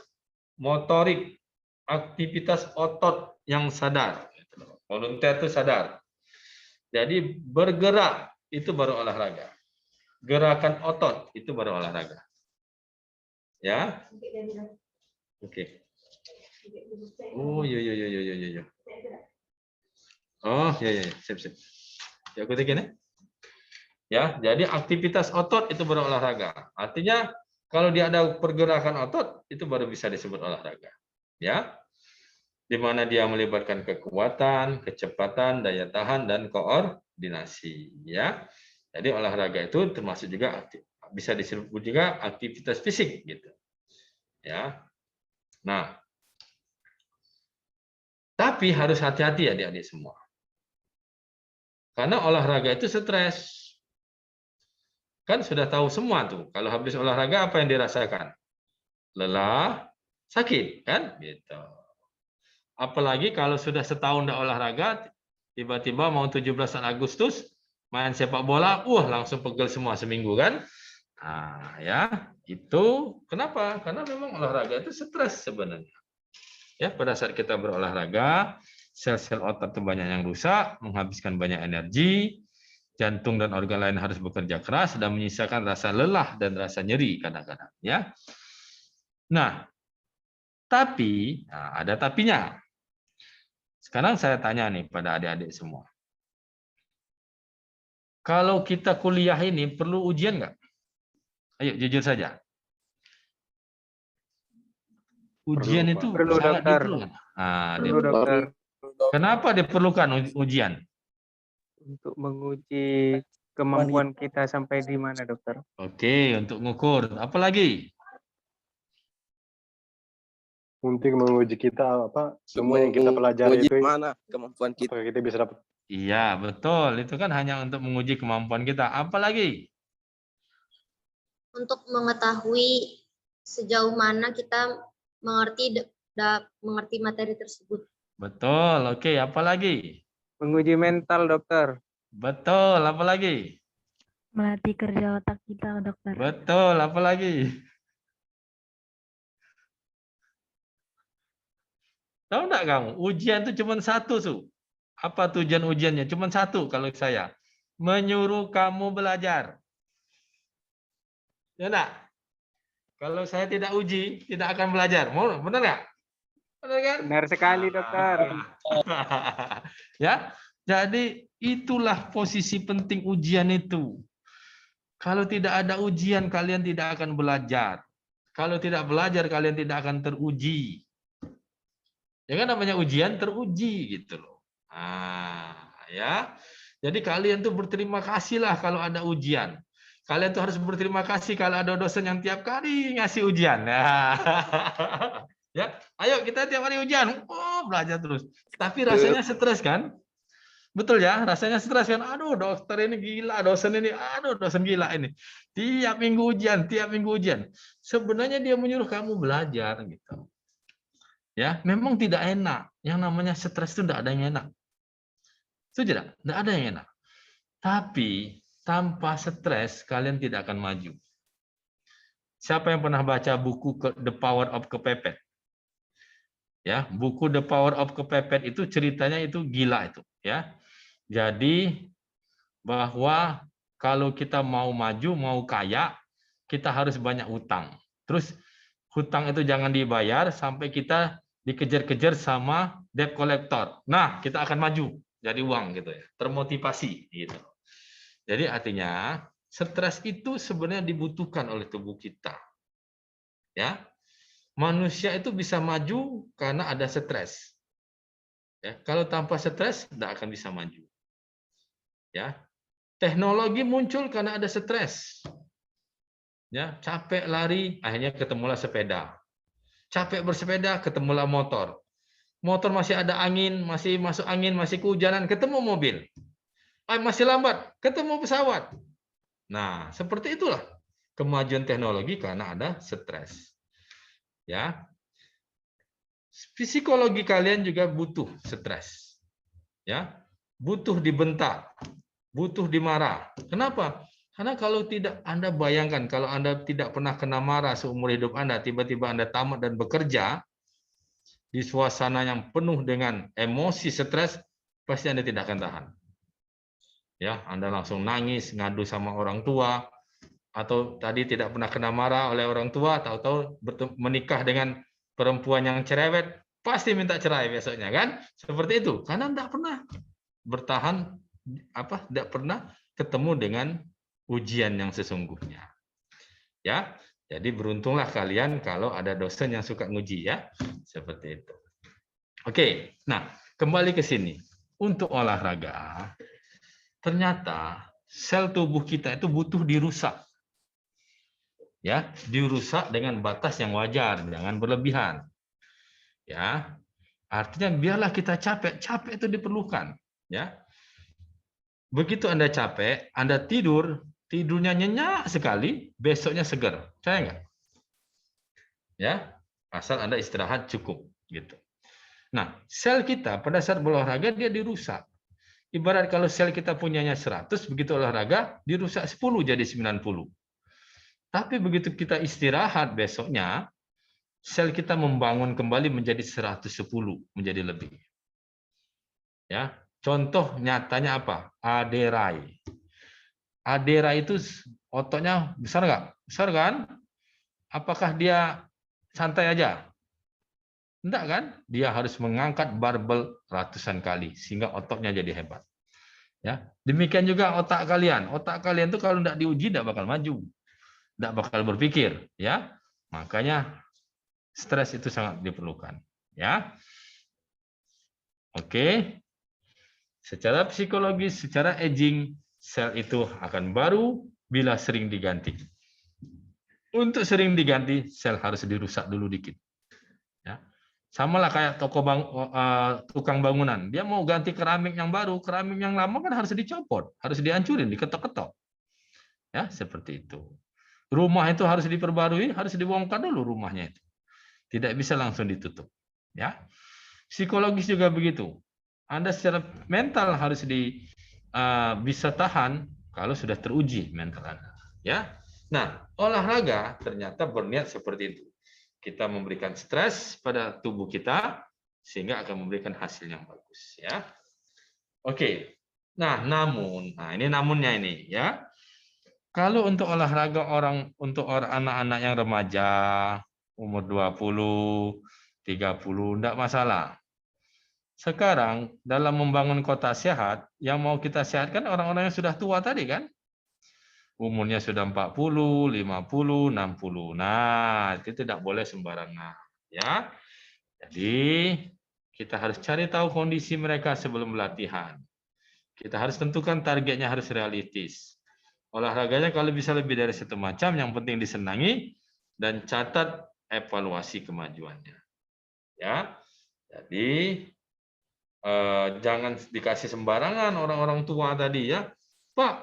motorik, aktivitas otot yang sadar. Volunteer itu sadar. Jadi bergerak itu baru olahraga. Gerakan otot itu baru olahraga. Ya. Oke. Oh, iya. Oh, iya. Sip. Ya, aku ya. Ya, jadi aktivitas otot itu baru olahraga. Artinya kalau dia ada pergerakan otot itu baru bisa disebut olahraga. Ya. Di mana dia melibatkan kekuatan, kecepatan, daya tahan, dan koordinasi. Ya, jadi olahraga itu termasuk juga bisa disebut juga aktivitas fisik, gitu. Ya, nah, tapi harus hati-hati ya adik-adik semua, karena olahraga itu stres. Kan sudah tahu semua tuh. Kalau habis olahraga apa yang dirasakan? Lelah, sakit, kan? Gitu. Apalagi kalau sudah setahun tidak olahraga, tiba-tiba mau 17 Agustus main sepak bola, langsung pegel semua seminggu kan? Nah, ya, itu kenapa? Karena memang olahraga itu stres sebenarnya. Ya, pada saat kita berolahraga, sel-sel otot itu banyak yang rusak, menghabiskan banyak energi, jantung dan organ lain harus bekerja keras dan menyisakan rasa lelah dan rasa nyeri kadang-kadang, ya. Nah, tapi ada tapinya. Sekarang saya tanya nih pada adik-adik semua. Kalau kita kuliah ini perlu ujian nggak? Ayo jujur saja. Ujian itu Perlu, sangat dokter. diperlukan. Perlu, dokter. Kenapa diperlukan ujian? Untuk menguji kemampuan kita sampai di mana, dokter? Oke, untuk mengukur. Apalagi? Untuk menguji kita semua yang kita pelajari itu mana kemampuan kita. apakah kita bisa dapat. Iya, betul. Itu kan hanya untuk menguji kemampuan kita. Apalagi? Untuk mengetahui sejauh mana kita mengerti materi tersebut. Betul. Oke, apalagi? Menguji mental, dokter. Betul. Apalagi? Melatih kerja otak kita, dokter. Betul. Apalagi? Tahu enggak kamu? Ujian itu cuma satu, Su. Apa tujuan ujiannya? Cuma satu kalau saya. Menyuruh kamu belajar. Ya enggak? Kalau saya tidak uji, tidak akan belajar. Mau, benar nggak? Benar kan? Benar sekali, dokter. Ya, jadi itulah posisi penting ujian itu. Kalau tidak ada ujian, kalian tidak akan belajar. Kalau tidak belajar, kalian tidak akan teruji. Ya kan namanya ujian teruji gitu loh. Ya. Jadi kalian tuh berterima kasihlah kalau ada ujian. Kalian tuh harus berterima kasih kalau ada dosen yang tiap kali ngasih ujian. Ya, ayo kita tiap hari ujian. Belajar terus. Tapi rasanya stres kan? Betul ya, rasanya stres kan. Aduh, dokter ini gila, dosen ini, aduh, dosen gila ini. Tiap minggu ujian, tiap minggu ujian. Sebenarnya dia menyuruh kamu belajar gitu. Ya, memang tidak enak. Yang namanya stres itu tidak ada yang enak. Itu tidak ada yang enak. Tapi tanpa stres kalian tidak akan maju. Siapa yang pernah baca buku The Power of Kepepet? Ya, buku The Power of Kepepet itu ceritanya itu gila itu, ya. Jadi bahwa kalau kita mau maju, mau kaya, kita harus banyak hutang. Terus hutang itu jangan dibayar sampai kita dikejar-kejar sama debt collector. Nah, kita akan maju jadi uang gitu ya, termotivasi gitu. Jadi artinya stres itu sebenarnya dibutuhkan oleh tubuh kita. Ya. Manusia itu bisa maju karena ada stres. Ya, kalau tanpa stres tidak akan bisa maju. Ya. Teknologi muncul karena ada stres. Ya, capek lari, akhirnya ketemulah sepeda. Capek bersepeda, ketemulah motor. Motor masih ada angin, masih masuk angin, masih kehujanan, ketemu mobil. Masih lambat, ketemu pesawat. Nah, seperti itulah kemajuan teknologi karena ada stres. Ya. Psikologi kalian juga butuh stres. Ya. Butuh dibentak, butuh dimarah. Kenapa? Karena kalau tidak Anda bayangkan, kalau Anda tidak pernah kena marah seumur hidup Anda, tiba-tiba Anda tamat dan bekerja di suasana yang penuh dengan emosi stres, pasti Anda tidak akan tahan. Ya, Anda langsung nangis, ngadu sama orang tua, atau tadi tidak pernah kena marah oleh orang tua, tahu-tahu menikah dengan perempuan yang cerewet, pasti minta cerai besoknya kan? Seperti itu, karena tidak pernah bertahan, tidak pernah ketemu dengan ujian yang sesungguhnya. Ya, jadi beruntunglah kalian kalau ada dosen yang suka nguji ya, seperti itu. Oke, nah kembali ke sini. Untuk olahraga, ternyata sel tubuh kita itu butuh dirusak. Ya, dirusak dengan batas yang wajar, jangan berlebihan. Ya, artinya biarlah kita capek, capek itu diperlukan. Ya, begitu Anda capek, Anda tidur tidurnya nyenyak sekali, besoknya segar. Percaya nggak? Ya, asal Anda istirahat cukup gitu. Nah, sel kita pada saat berolahraga dia dirusak. Ibarat kalau sel kita punyanya 100, begitu olahraga dirusak 10 jadi 90. Tapi begitu kita istirahat besoknya, sel kita membangun kembali menjadi 110, menjadi lebih. Ya, contoh nyatanya apa? Aderai. Aderai itu ototnya besar nggak? Besar kan? Apakah dia santai aja? Enggak kan? Dia harus mengangkat barbel ratusan kali sehingga ototnya jadi hebat. Ya, demikian juga otak kalian. Otak kalian tuh kalau enggak diuji enggak bakal maju. Enggak bakal berpikir, ya. Makanya stres itu sangat diperlukan, ya. Oke. Secara psikologis, secara aging, sel itu akan baru bila sering diganti. Untuk sering diganti, sel harus dirusak dulu dikit. Ya. Sama lah kayak tukang bangunan. Dia mau ganti keramik yang baru, keramik yang lama kan harus dicopot, harus dihancurin, diketok-ketok. Ya, seperti itu. Rumah itu harus diperbarui, harus dibongkar dulu rumahnya itu. Tidak bisa langsung ditutup. Ya. Psikologis juga begitu. Anda secara mental harus bisa tahan kalau sudah teruji mental Anda. Ya. Nah, olahraga ternyata berniat seperti itu. Kita memberikan stres pada tubuh kita sehingga akan memberikan hasil yang bagus, ya. Oke. Nah, ini namunnya ini, ya. Kalau untuk olahraga untuk anak-anak yang remaja umur 20, 30 enggak masalah. Sekarang dalam membangun kota sehat, yang mau kita sehatkan orang-orang yang sudah tua tadi kan? Umurnya sudah 40, 50, 60. Nah, itu tidak boleh sembarangan, ya. Jadi, kita harus cari tahu kondisi mereka sebelum latihan. Kita harus tentukan targetnya harus realistis. Olahraganya kalau bisa lebih dari 1 macam, yang penting disenangi dan catat evaluasi kemajuannya. Ya. Jadi, jangan dikasih sembarangan orang-orang tua tadi ya. Pak,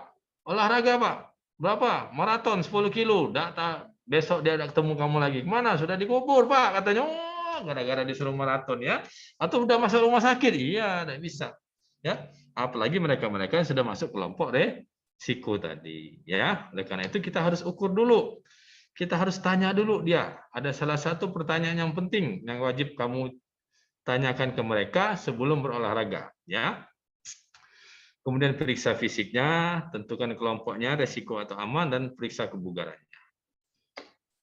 olahraga Pak. Berapa? Maraton 10 kilo. Besok dia ada ketemu kamu lagi. Kemana? Sudah dikubur Pak. Katanya, oh gara-gara disuruh maraton ya. Atau udah masuk rumah sakit. Iya, tidak bisa. Ya, apalagi mereka-mereka yang sudah masuk kelompok resiko tadi. Ya, oleh karena itu kita harus ukur dulu. Kita harus tanya dulu dia. Ada salah satu pertanyaan yang penting yang wajib kamu tanyakan ke mereka sebelum berolahraga. Ya. Kemudian periksa fisiknya, tentukan kelompoknya, resiko atau aman, dan periksa kebugarannya.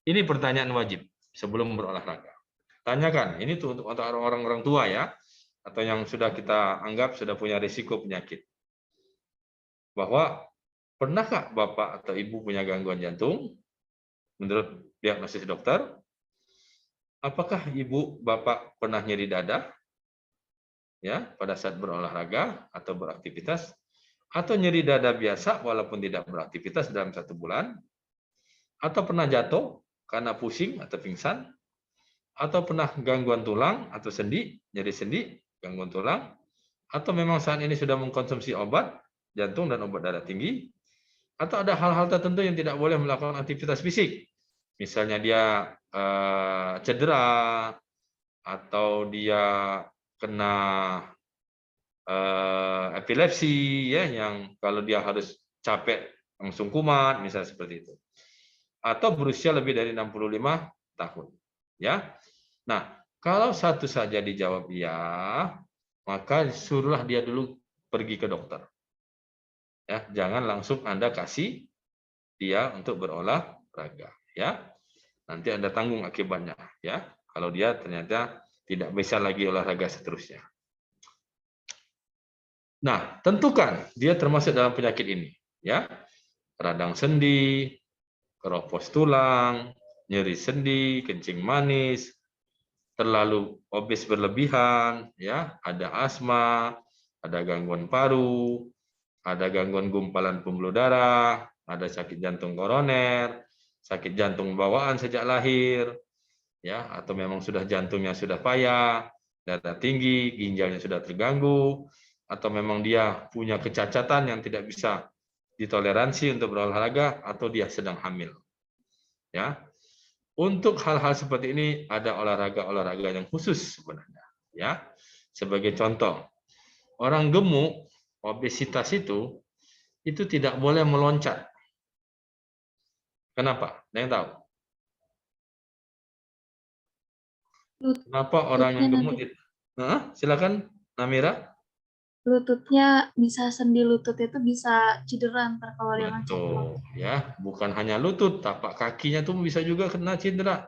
Ini pertanyaan wajib sebelum berolahraga. Tanyakan, ini tuh untuk orang-orang tua ya, atau yang sudah kita anggap sudah punya risiko penyakit. Bahwa pernahkah Bapak atau Ibu punya gangguan jantung? Menurut diagnosis dokter, apakah Ibu, Bapak pernah nyeri dada? Ya, pada saat berolahraga atau beraktivitas, atau nyeri dada biasa walaupun tidak beraktivitas dalam 1 bulan, atau pernah jatuh karena pusing atau pingsan, atau pernah gangguan tulang atau sendi, nyeri sendi, gangguan tulang, atau memang saat ini sudah mengkonsumsi obat jantung dan obat darah tinggi, atau ada hal-hal tertentu yang tidak boleh melakukan aktivitas fisik, misalnya dia cedera, atau dia kena epilepsi ya, yang kalau dia harus capek langsung kumat, misalnya seperti itu, atau berusia lebih dari 65 tahun ya. Nah, kalau satu saja dijawab ya, maka suruhlah dia dulu pergi ke dokter ya, jangan langsung Anda kasih dia untuk berolahraga ya, nanti Anda tanggung akibatnya ya kalau dia ternyata tidak bisa lagi olahraga seterusnya. Nah, tentukan dia termasuk dalam penyakit ini, ya. Radang sendi, keropos tulang, nyeri sendi, kencing manis, terlalu obes berlebihan, ya, ada asma, ada gangguan paru, ada gangguan gumpalan pembuluh darah, ada sakit jantung koroner, sakit jantung bawaan sejak lahir, ya, atau memang sudah jantungnya sudah payah, darah tinggi, ginjalnya sudah terganggu, atau memang dia punya kecacatan yang tidak bisa ditoleransi untuk berolahraga atau dia sedang hamil. Ya. Untuk hal-hal seperti ini ada olahraga-olahraga yang khusus sebenarnya. Ya. Sebagai contoh, orang gemuk, obesitas itu tidak boleh meloncat. Kenapa? Ada yang tahu? Kenapa orang yang gemuk itu? Silakan, Namira. Lututnya bisa, sendi lutut itu bisa cedera ntar kalau dia loncat. Betul, ya. Bukan hanya lutut, tapak kakinya tuh bisa juga kena cedera.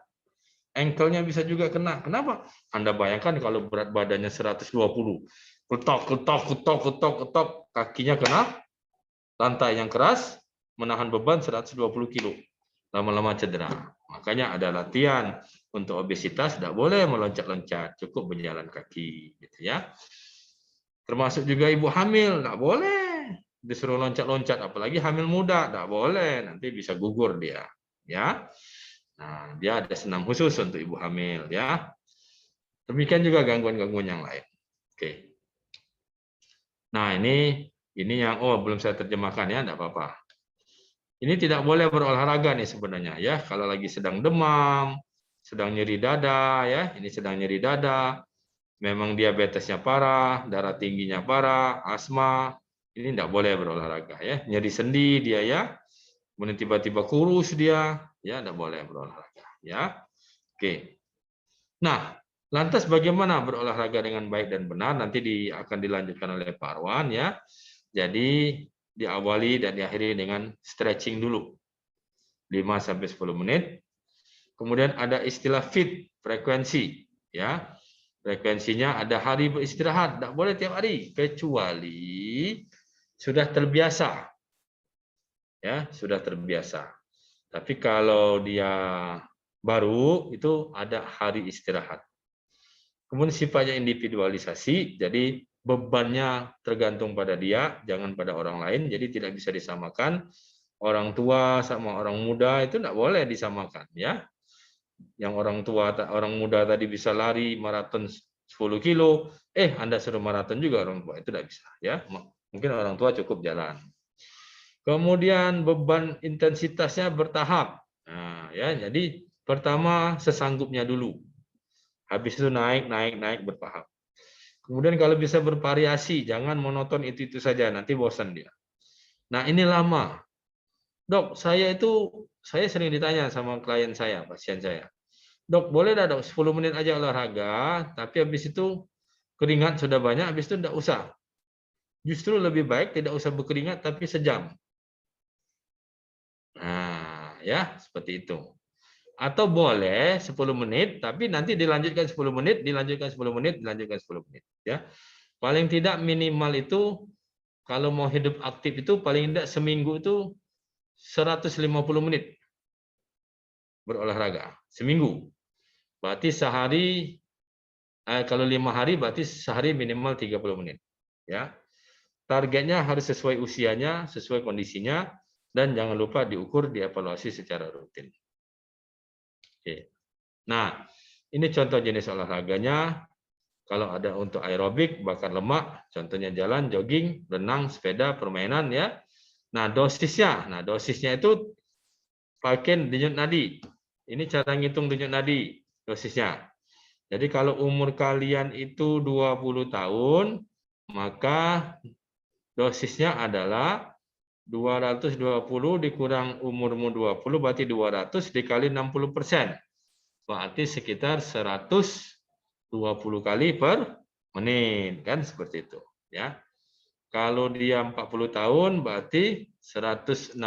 Ankle-nya bisa juga kena. Kenapa? Anda bayangkan kalau berat badannya 120, ketok, kakinya kena lantai yang keras, menahan beban 120 kilo. Lama-lama cedera. Makanya ada latihan untuk obesitas, tidak boleh meloncat-loncat, cukup berjalan kaki, gitu ya. Termasuk juga ibu hamil, tidak boleh disuruh loncat-loncat, apalagi hamil muda, tidak boleh, nanti bisa gugur dia, ya. Nah, dia ada senam khusus untuk ibu hamil, ya. Demikian juga gangguan-gangguan yang lain. Oke. Nah, ini yang belum saya terjemahkan ya, tidak apa-apa. Ini tidak boleh berolahraga nih sebenarnya ya. Kalau lagi sedang demam, sedang nyeri dada ya, ini sedang nyeri dada, memang diabetesnya parah, darah tingginya parah, asma, ini tidak boleh berolahraga ya. Nyeri sendi dia ya, kemudian tiba-tiba kurus dia, ya tidak boleh berolahraga ya. Oke. Nah, lantas bagaimana berolahraga dengan baik dan benar? Nanti akan dilanjutkan oleh Pak Arwan ya. Jadi diawali dan diakhiri dengan stretching dulu 5-10 menit. Kemudian ada istilah fit, frekuensi ya. Frekuensinya ada hari beristirahat, tidak boleh tiap hari kecuali sudah terbiasa. Ya, sudah terbiasa. Tapi kalau dia baru itu ada hari istirahat. Kemudian sifatnya individualisasi, jadi bebannya tergantung pada dia, jangan pada orang lain, jadi tidak bisa disamakan. Orang tua sama orang muda itu tidak boleh disamakan, ya. Yang orang muda tadi bisa lari maraton 10 kilo, Anda suruh maraton juga orang tua, itu tidak bisa, ya. Mungkin orang tua cukup jalan. Kemudian beban intensitasnya bertahap. Nah, ya, jadi pertama sesanggupnya dulu. Habis itu naik bertahap. Kemudian kalau bisa bervariasi, jangan monoton itu saja, nanti bosan dia. Nah, ini lama. Dok, saya sering ditanya sama klien saya, pasien saya. Dok, boleh dah dok 10 menit aja olahraga, tapi habis itu keringat sudah banyak, habis itu tidak usah. Justru lebih baik tidak usah berkeringat, tapi sejam. Nah, ya, seperti itu. Atau boleh 10 menit, tapi nanti dilanjutkan 10 menit, dilanjutkan 10 menit, dilanjutkan 10 menit. Ya. Paling tidak minimal itu, kalau mau hidup aktif itu, paling tidak seminggu itu 150 menit berolahraga. Seminggu. Berarti sehari, kalau 5 hari, berarti sehari minimal 30 menit. Ya. Targetnya harus sesuai usianya, sesuai kondisinya, dan jangan lupa diukur, dievaluasi secara rutin. Oke. Nah, ini contoh jenis olahraganya. Kalau ada untuk aerobik, bakar lemak, contohnya jalan, jogging, renang, sepeda, permainan ya. Nah, dosisnya itu pakai denyut nadi. Ini cara ngitung denyut nadi dosisnya. Jadi kalau umur kalian itu 20 tahun, maka dosisnya adalah 220 dikurang umurmu 20 berarti 200 dikali 60%. Berarti sekitar 120 kali per menit, kan seperti itu, ya. Kalau dia 40 tahun berarti 160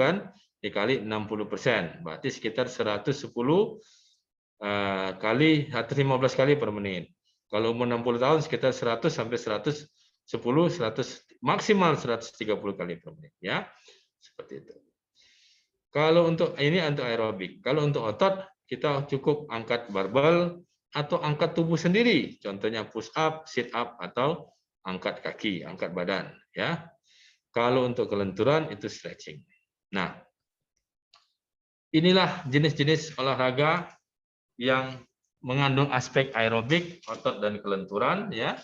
kan dikali 60%, berarti sekitar 110 kali 115 kali per menit. Kalau umur 60 tahun sekitar 100 sampai 110, 100 maksimal 130 kali per menit, ya. Seperti itu. Kalau untuk ini untuk aerobik, kalau untuk otot kita cukup angkat barbel atau angkat tubuh sendiri, contohnya push up, sit up atau angkat kaki, angkat badan, ya. Kalau untuk kelenturan itu stretching. Nah, inilah jenis-jenis olahraga yang mengandung aspek aerobik, otot dan kelenturan, ya.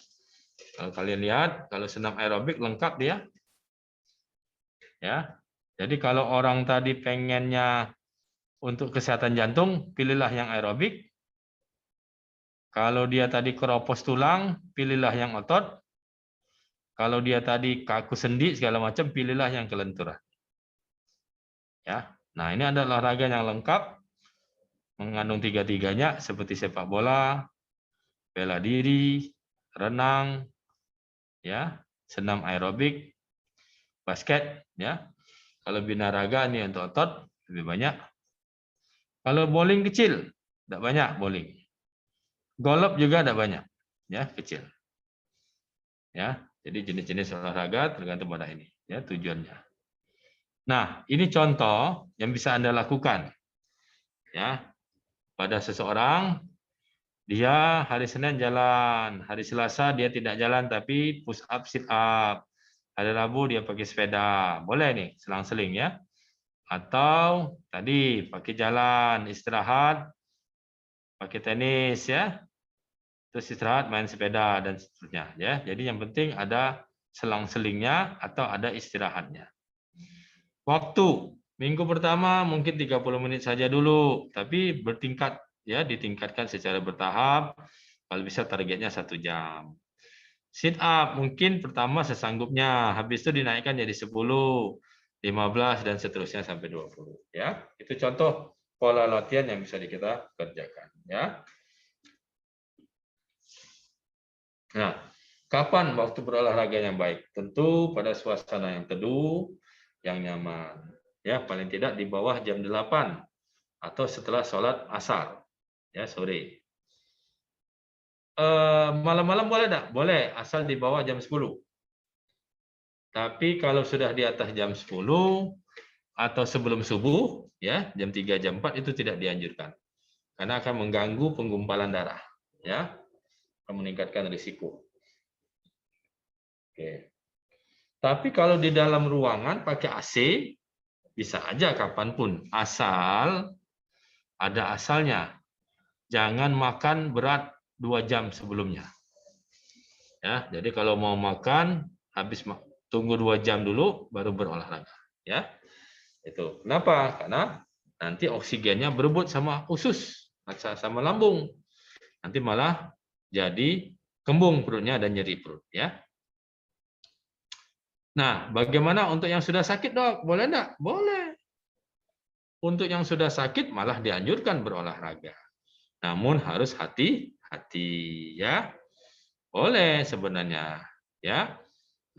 Kalau kalian lihat, kalau senam aerobik lengkap dia. Ya. Jadi kalau orang tadi pengennya untuk kesehatan jantung, pilihlah yang aerobik. Kalau dia tadi keropos tulang, pilihlah yang otot. Kalau dia tadi kaku sendi segala macam, pilihlah yang kelenturan. Ya. Nah, ini adalah olahraga yang lengkap, mengandung tiga-tiganya seperti sepak bola, bela diri, renang, ya, senam aerobik, basket, ya. Kalau binaraga ini untuk otot lebih banyak. Kalau bowling kecil, tidak banyak bowling. Golf juga tidak banyak, ya, kecil. Ya, jadi jenis-jenis olahraga tergantung pada ini, ya, tujuannya. Nah, ini contoh yang bisa Anda lakukan. Ya, pada seseorang, dia hari Senin jalan, hari Selasa dia tidak jalan tapi push up, sit up. Hari Rabu dia pakai sepeda, boleh nih, selang-seling ya. Atau tadi pakai jalan, istirahat, pakai tenis ya. Terus istirahat, main sepeda dan seterusnya ya. Jadi yang penting ada selang-selingnya atau ada istirahatnya. Waktu minggu pertama mungkin 30 menit saja dulu, tapi bertingkat ya, ditingkatkan secara bertahap. Kalau bisa targetnya 1 jam. Sit up mungkin pertama sesanggupnya, habis itu dinaikkan jadi 10, 15 dan seterusnya sampai 20 ya. Itu contoh pola latihan yang bisa kita kerjakan ya. Nah, kapan waktu berolahraga yang baik? Tentu pada suasana yang teduh, yang nyaman. Ya, paling tidak di bawah jam 8 atau setelah sholat asar, ya, sore. Malam-malam boleh enggak? Boleh, asal di bawah jam 10. Tapi kalau sudah di atas jam 10 atau sebelum subuh, ya, jam 3, jam 4 itu tidak dianjurkan. Karena akan mengganggu penggumpalan darah, ya. Akan meningkatkan risiko. Oke. Tapi kalau di dalam ruangan pakai AC, bisa aja kapanpun, asal ada asalnya. Jangan makan berat 2 jam sebelumnya. Ya, jadi kalau mau makan, tunggu 2 jam dulu, baru berolahraga. Ya, itu. Kenapa? Karena nanti oksigennya berebut sama usus, sama lambung. Nanti malah jadi kembung perutnya dan nyeri perut. Ya. Nah, bagaimana untuk yang sudah sakit, Dok? Boleh enggak? Boleh. Untuk yang sudah sakit malah dianjurkan berolahraga. Namun harus hati-hati ya. Boleh sebenarnya ya.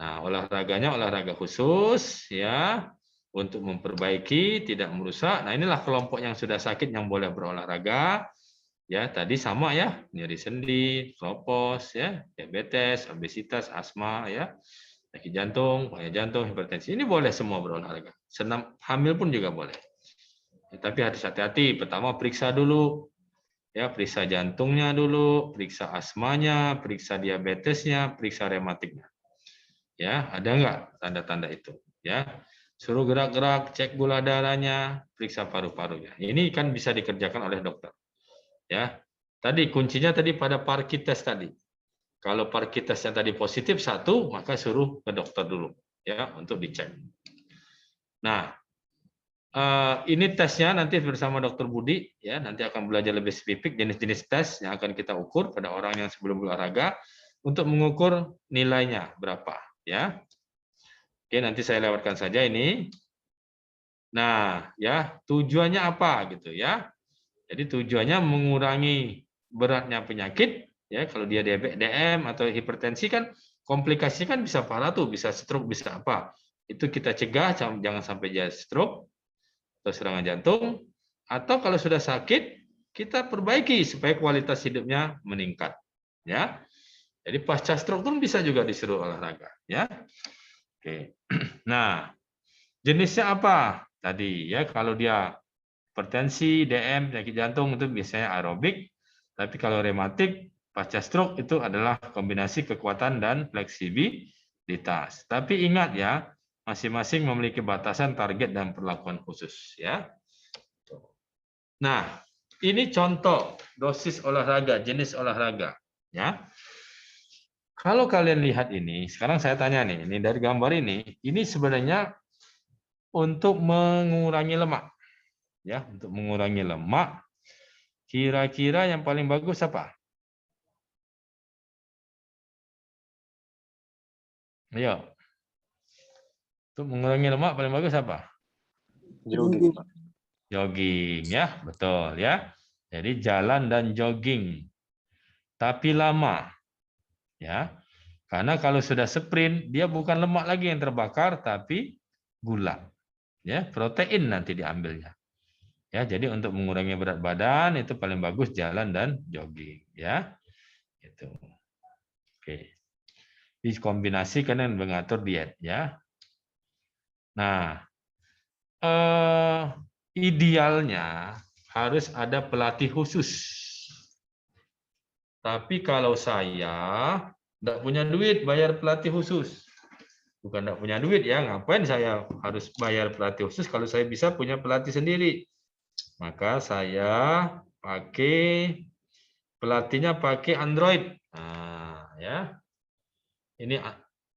Nah, olahraganya olahraga khusus ya untuk memperbaiki, tidak merusak. Nah, inilah kelompok yang sudah sakit yang boleh berolahraga. Ya, tadi sama ya, nyeri sendi, keropos ya, diabetes, obesitas, asma ya. Sakit jantung, payah jantung, hipertensi, ini boleh semua berolahraga. Senam hamil pun juga boleh. Ya, tapi harus hati-hati. Pertama periksa dulu, ya periksa jantungnya dulu, periksa asmanya, periksa diabetesnya, periksa rematiknya. Ya, ada nggak tanda-tanda itu? Ya, suruh gerak-gerak, cek gula darahnya, periksa paru-parunya. Ini kan bisa dikerjakan oleh dokter. Ya, tadi kuncinya tadi pada Parkinson test tadi. Kalau Parkinson tadi positif 1, maka suruh ke dokter dulu ya untuk dicek. Nah, ini tesnya nanti bersama Dokter Budi ya, nanti akan belajar lebih spesifik jenis-jenis tes yang akan kita ukur pada orang yang sebelum berolahraga untuk mengukur nilainya berapa ya. Oke, nanti saya lewatkan saja ini. Nah, ya, tujuannya apa gitu ya. Jadi tujuannya mengurangi beratnya penyakit. Ya, kalau dia diabetes, DM atau hipertensi kan komplikasi kan bisa parah tuh, bisa stroke, bisa apa. Itu kita cegah jangan sampai dia stroke atau serangan jantung. Atau kalau sudah sakit, kita perbaiki supaya kualitas hidupnya meningkat. Ya. Jadi pasca stroke pun bisa juga disuruh olahraga, ya. Oke. Nah, jenisnya apa? Tadi ya kalau dia hipertensi, DM, penyakit jantung itu biasanya aerobik. Tapi kalau rematik, pasca stroke itu adalah kombinasi kekuatan dan fleksibilitas. Tapi ingat ya, masing-masing memiliki batasan, target dan perlakuan khusus ya. Nah, ini contoh dosis olahraga, jenis olahraga ya. Kalau kalian lihat ini, sekarang saya tanya nih, ini dari gambar ini sebenarnya untuk mengurangi lemak. Ya, untuk mengurangi lemak. Kira-kira yang paling bagus apa? Ayo. Untuk mengurangi lemak paling bagus apa? Jogging, Pak. Jogging, ya, betul ya. Jadi jalan dan jogging. Tapi lama. Ya. Karena kalau sudah sprint, dia bukan lemak lagi yang terbakar, tapi gula. Ya, protein nanti diambilnya. Ya, jadi untuk mengurangi berat badan itu paling bagus jalan dan jogging, ya. Gitu. Oke. Dikombinasikan dengan mengatur diet, ya. Nah, idealnya harus ada pelatih khusus. Tapi kalau saya tidak punya duit bayar pelatih khusus. Bukan tidak punya duit ya, ngapain saya harus bayar pelatih khusus kalau saya bisa punya pelatih sendiri. Maka saya pakai pelatihnya pakai Android. Nah, ya. Ini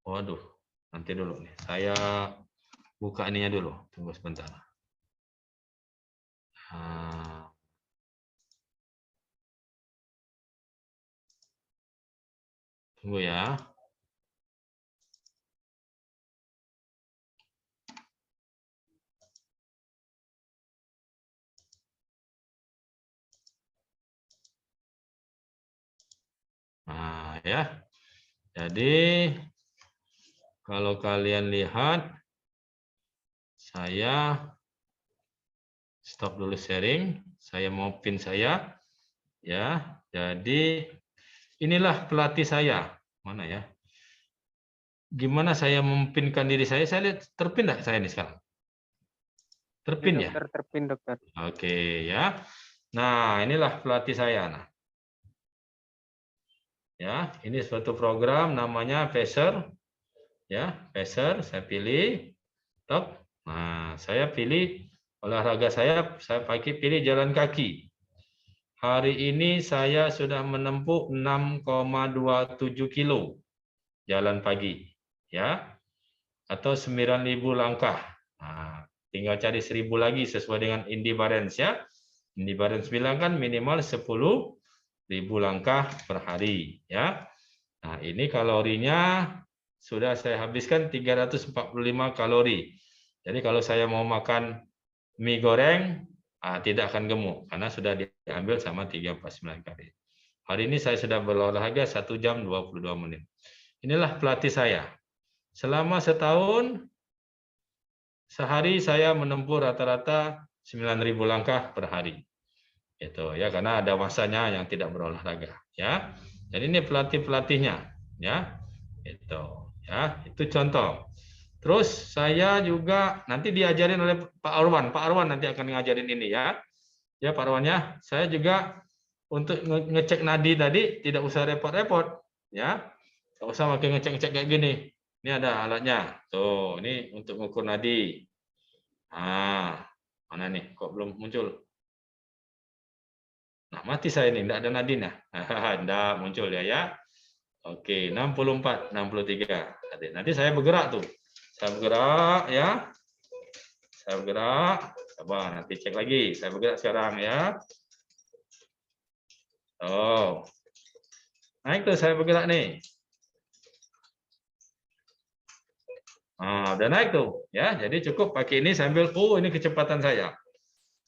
waduh, nanti dulu nih. Saya buka ininya dulu. Tunggu sebentar. Tunggu ya. Nah, ya. Jadi kalau kalian lihat, saya stop dulu sharing. Saya mau pin saya, ya. Jadi inilah pelatih saya. Mana ya? Gimana saya mempinkan diri saya? Saya lihat terpin nggak saya ini sekarang? Terpin ya? Dokter, terpin dokter. Oke ya. Nah inilah pelatih saya. Nah. Ya, ini suatu program namanya Pacer. Ya, Pacer. Saya pilih. Top. Nah, saya pilih olahraga saya pakai pilih jalan kaki. Hari ini saya sudah menempuh 6,27 kilo jalan pagi, ya, atau 9.000 langkah. Nah, tinggal cari 1.000 lagi sesuai dengan Indy Barens ya. Indy Barens bilang kan minimal 10.000 langkah per hari, ya. Nah, ini kalorinya sudah saya habiskan 345 kalori. Jadi kalau saya mau makan mie goreng, tidak akan gemuk karena sudah diambil sama 349 kalori. Hari ini saya sudah berolahraga 1 jam 22 menit. Inilah pelatih saya. Selama setahun, sehari saya menempuh rata-rata 9.000 langkah per hari. Itu ya, karena ada masanya yang tidak berolahraga. Ya, jadi ini pelatih-pelatihnya. Ya, itu contoh. Terus saya juga nanti diajarin oleh Pak Arwan. Pak Arwan nanti akan ngajarin ini ya. Ya Pak Arwan ya. Saya juga untuk ngecek nadi tadi tidak usah repot-repot ya. Tidak usah pakai ngecek-ngecek kayak gini. Ini ada alatnya. Tuh, ini untuk mengukur nadi. Mana nih? Kok belum muncul? Nah, mati saya ini, tidak ada nadinya. Tidak muncul ya. Oke, 64, 63. Nanti saya bergerak tuh. Saya bergerak ya. Saya bergerak. Coba nanti cek lagi. Saya bergerak sekarang ya. Oh. Naik tuh saya bergerak nih. Udah naik tuh ya. Jadi cukup pakai ini sambil ini kecepatan saya.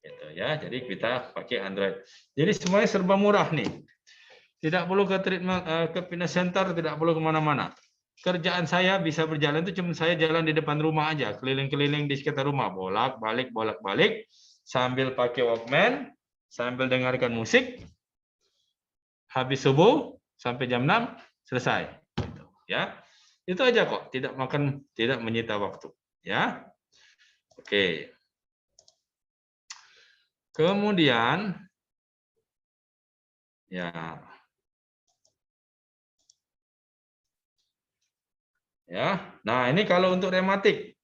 Gitu ya. Jadi kita pakai Android. Jadi semuanya serba murah nih. Tidak perlu ke treatment ke fitness center, tidak perlu kemana-mana. Kerjaan saya bisa berjalan itu cuma saya jalan di depan rumah aja, keliling-keliling di sekitar rumah, bolak-balik, sambil pakai Walkman, sambil dengarkan musik. Habis subuh sampai jam 6 selesai. Gitu, ya. Itu aja kok, tidak menyita waktu, ya. Oke. Kemudian ya. Nah, ini kalau untuk rematik.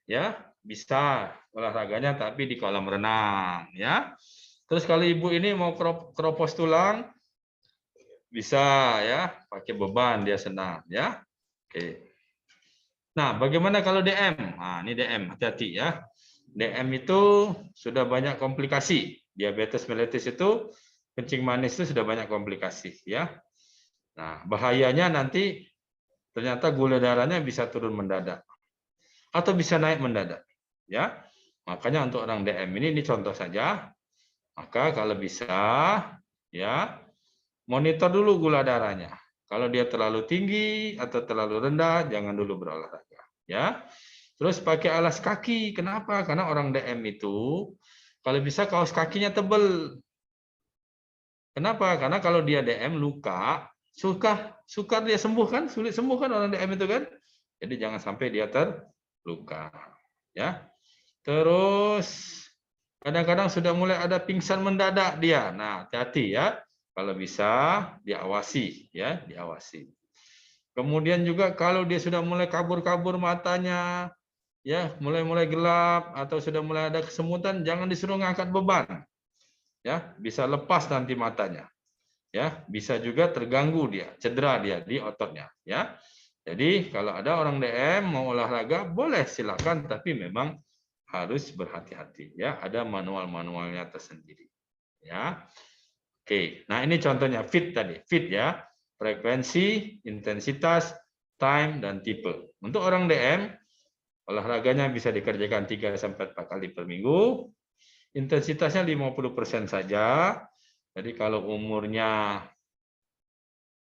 Ya, bisa olahraganya tapi di kolam renang, ya. Terus kalau ibu ini mau keropos tulang bisa ya, pakai beban dia senang, ya. Oke. Nah, bagaimana kalau DM? Nah, ini DM, hati-hati ya. DM itu sudah banyak komplikasi. Diabetes mellitus itu, kencing manis itu sudah banyak komplikasi ya. Nah, bahayanya nanti ternyata gula darahnya bisa turun mendadak atau bisa naik mendadak ya. Makanya untuk orang DM ini contoh saja. Maka kalau bisa ya monitor dulu gula darahnya. Kalau dia terlalu tinggi atau terlalu rendah, jangan dulu berolahraga ya. Terus pakai alas kaki. Kenapa? Karena orang DM itu kalau bisa kaos kakinya tebal. Kenapa? Karena kalau dia DM luka, sukar dia sembuh kan? Sulit sembuh kan orang DM itu kan? Jadi jangan sampai dia terluka. Ya. Terus kadang-kadang sudah mulai ada pingsan mendadak dia. Nah, hati-hati ya. Kalau bisa diawasi ya, diawasi. Kemudian juga kalau dia sudah mulai kabur-kabur matanya, ya, mulai gelap atau sudah mulai ada kesemutan, jangan disuruh ngangkat beban. Ya, bisa lepas nanti matanya. Ya, bisa juga terganggu dia, cedera dia di ototnya, ya. Jadi kalau ada orang DM mau olahraga boleh silakan, tapi memang harus berhati-hati ya, ada manual-manualnya tersendiri. Ya. Oke, nah ini contohnya fit tadi, fit ya, frekuensi, intensitas, time dan tipe. Untuk orang DM olahraganya bisa dikerjakan 3 sampai 4 kali per minggu. Intensitasnya 50% saja. Jadi kalau umurnya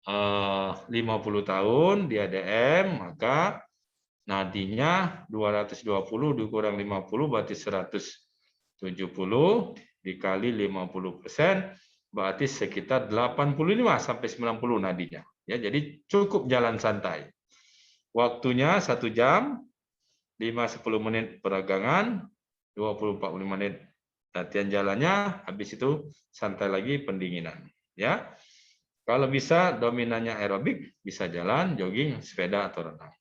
50 tahun dia DM, maka nadinya 220 dikurang 50 berarti 170 dikali 50%. Berarti sekitar 85 sampai 90 nadinya. Ya, jadi cukup jalan santai. Waktunya 1 jam, 5-10 menit peregangan, 20-40 menit latihan jalannya, habis itu santai lagi pendinginan. Ya, kalau bisa dominannya aerobik, bisa jalan, jogging, sepeda atau renang.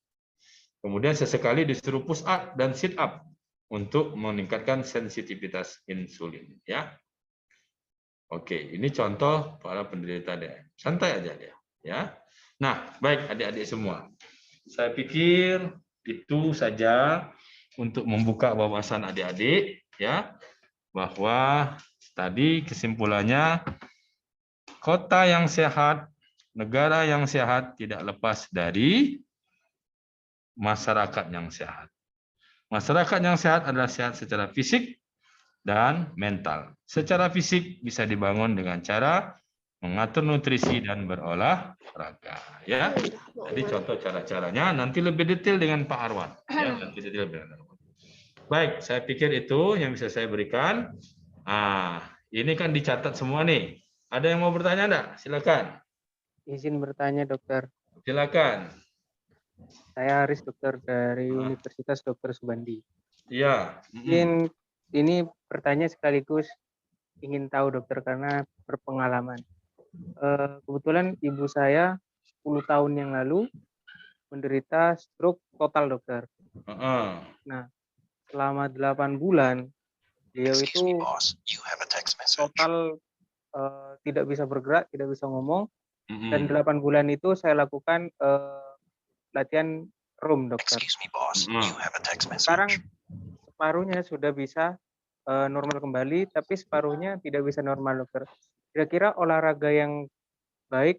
Kemudian sesekali disuruh push up dan sit up untuk meningkatkan sensitivitas insulin. Ya. Oke, ini contoh para penderita DM. Santai aja dia, ya. Nah, baik adik-adik semua. Saya pikir itu saja untuk membuka wawasan adik-adik, ya, bahwa tadi kesimpulannya kota yang sehat, negara yang sehat tidak lepas dari masyarakat yang sehat. Masyarakat yang sehat adalah sehat secara fisik dan mental. Secara fisik bisa dibangun dengan cara mengatur nutrisi dan berolahraga. Ya, jadi contoh cara-caranya nanti lebih detail dengan Pak Arwan. Ya, nanti detail dengan Arwan. Baik, saya pikir itu yang bisa saya berikan. Ini kan dicatat semua nih. Ada yang mau bertanya enggak? Silakan. Izin bertanya dokter. Silakan. Saya Aris dokter dari Universitas Dr. Subandi. Iya. Mungkin ini pertanyaan sekaligus ingin tahu dokter karena berpengalaman. Kebetulan ibu saya 10 tahun yang lalu menderita stroke total dokter. Nah, selama 8 bulan beliau itu total tidak bisa bergerak, tidak bisa ngomong. Dan 8 bulan itu saya lakukan latihan room dokter. Sekarang separuhnya sudah bisa normal kembali, tapi separuhnya tidak bisa normal dokter. Kira-kira olahraga yang baik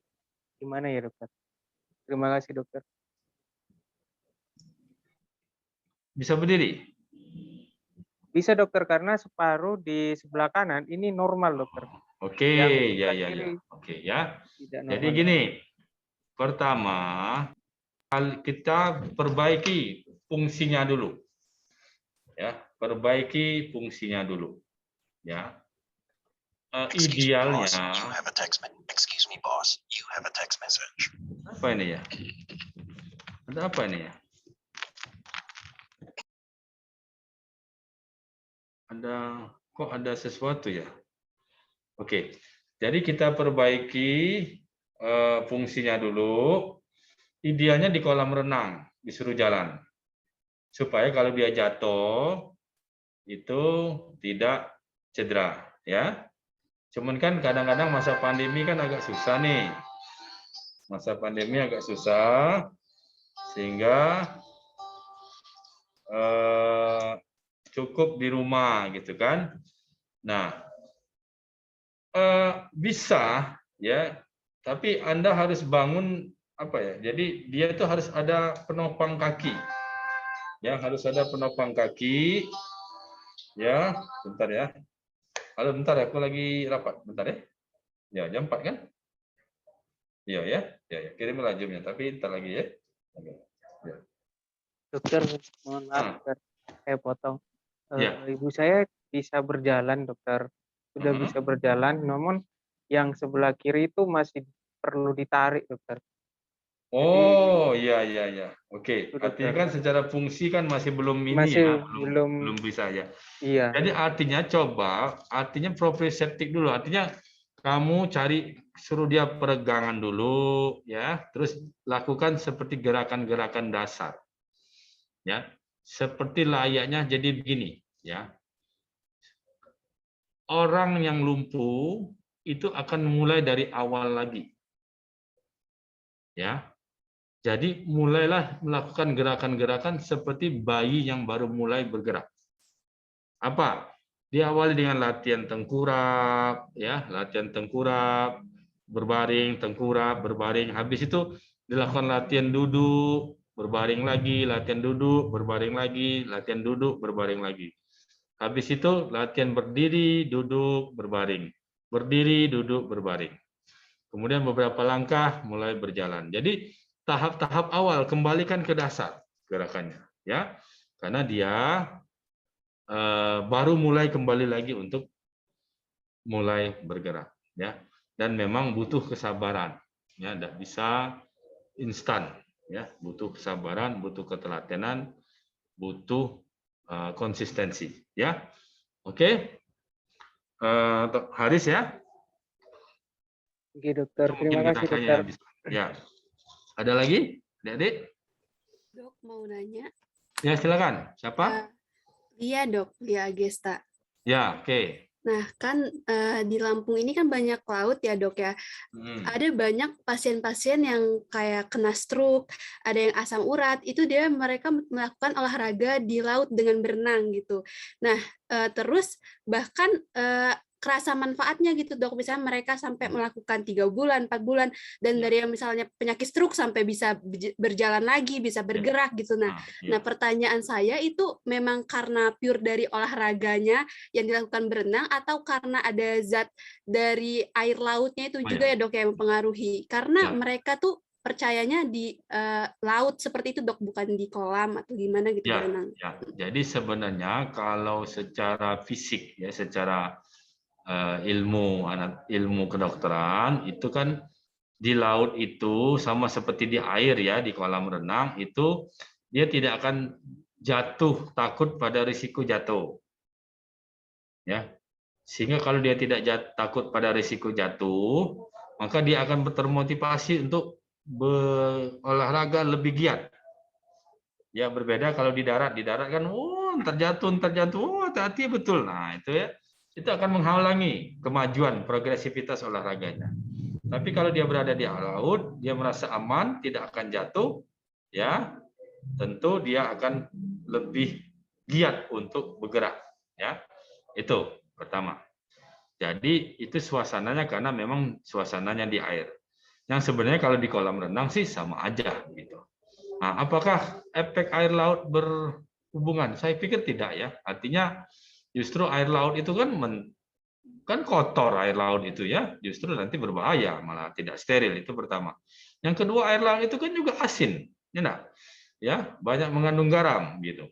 gimana ya dokter? Terima kasih dokter. Bisa berdiri? Bisa dokter, karena separuh di sebelah kanan ini normal dokter. Oke, ya. Oke ya. Jadi gini, pertama kita perbaiki fungsinya dulu. Ya, perbaiki fungsinya dulu. Ya. Idealnya. Apa ini ya? Ada apa ini ya? Kok ada sesuatu ya? Oke, jadi kita perbaiki fungsinya dulu. Idealnya di kolam renang, disuruh jalan. Supaya kalau dia jatuh, itu tidak cedera. Ya. Cuman kan kadang-kadang masa pandemi kan agak susah nih. Masa pandemi agak susah, sehingga cukup di rumah gitu kan. Nah, bisa ya, tapi Anda harus bangun apa ya? Jadi dia itu harus ada penopang kaki. Ya, harus ada penopang kaki. Ya, bentar ya. Halo, bentar ya, aku lagi rapat. Bentar ya. Ya, jam 4 kan? Iya ya. Ya, kirimlah jamnya, tapi ntar lagi ya. Oke. Ya. Dokter, mohon maaf, dokter. Saya potong. Ya. Ibu saya bisa berjalan, dokter. Sudah bisa berjalan, namun yang sebelah kiri itu masih perlu ditarik, dokter. Oh, iya iya iya. Oke, Itu, artinya dokter. kan secara fungsi kan masih belum ini Masih ya, belum bisa ya. Iya. Jadi artinya proprioceptik dulu. Artinya kamu suruh dia peregangan dulu ya, terus lakukan seperti gerakan-gerakan dasar. Ya. Seperti layaknya jadi begini, ya. Orang yang lumpuh itu akan mulai dari awal lagi. Ya. Jadi mulailah melakukan gerakan-gerakan seperti bayi yang baru mulai bergerak. Apa? Diawali dengan latihan tengkurap, ya, latihan tengkurap, berbaring, tengkurap, berbaring. Habis itu dilakukan latihan duduk, berbaring lagi, latihan duduk, berbaring lagi, latihan duduk, berbaring lagi. Habis itu latihan berdiri, duduk, berbaring. Berdiri, duduk, berbaring. Kemudian beberapa langkah mulai berjalan. Jadi tahap-tahap awal kembalikan ke dasar gerakannya, ya, karena dia baru mulai kembali lagi untuk mulai bergerak, ya, dan memang butuh kesabaran, ya, tidak bisa instan, ya, butuh kesabaran, butuh ketelatenan, butuh konsistensi, ya, oke, Haris ya. Oke, dokter. Mungkin Terima kasih, dokter. Ya. Ada lagi, adik-adik? Dok, mau nanya. Ya, silakan. Siapa? Iya, Dok. Lia Agesta. Ya, oke. Nah, kan di Lampung ini kan banyak laut ya, Dok ya. Ada banyak pasien-pasien yang kayak kena stroke, ada yang asam urat, itu mereka melakukan olahraga di laut dengan berenang gitu. Nah, terus bahkan kerasa manfaatnya gitu, Dok. Misalnya mereka sampai melakukan 3 bulan, 4 bulan, dan dari yang misalnya penyakit stroke sampai bisa berjalan lagi, bisa bergerak gitu. Nah, pertanyaan saya itu memang karena pure dari olahraganya yang dilakukan berenang, atau karena ada zat dari air lautnya itu juga ya, Dok, yang mempengaruhi? Karena mereka tuh percayanya di laut seperti itu, Dok, bukan di kolam atau gimana gitu berenang. Ya. Jadi sebenarnya kalau secara fisik ya, secara ilmu kedokteran itu kan di laut itu sama seperti di air ya, di kolam renang itu dia tidak akan jatuh, takut pada risiko jatuh. Ya. Sehingga kalau dia tidak takut pada risiko jatuh, maka dia akan termotivasi untuk berolahraga lebih giat. Ya, berbeda kalau di darat kan terjatuh, hati-hati betul. Nah, itu ya. Itu akan menghalangi kemajuan progresivitas olahraganya. Tapi kalau dia berada di laut, dia merasa aman, tidak akan jatuh, ya, tentu dia akan lebih giat untuk bergerak, ya. Itu pertama. Jadi itu suasananya karena memang suasananya di air. Yang sebenarnya kalau di kolam renang sih sama aja gitu. Nah, apakah efek air laut berhubungan? Saya pikir tidak ya. Artinya justru air laut itu kan kotor air laut itu ya, justru nanti berbahaya, malah tidak steril, itu pertama. Yang kedua, air laut itu kan juga asin, ya, banyak mengandung garam gitu.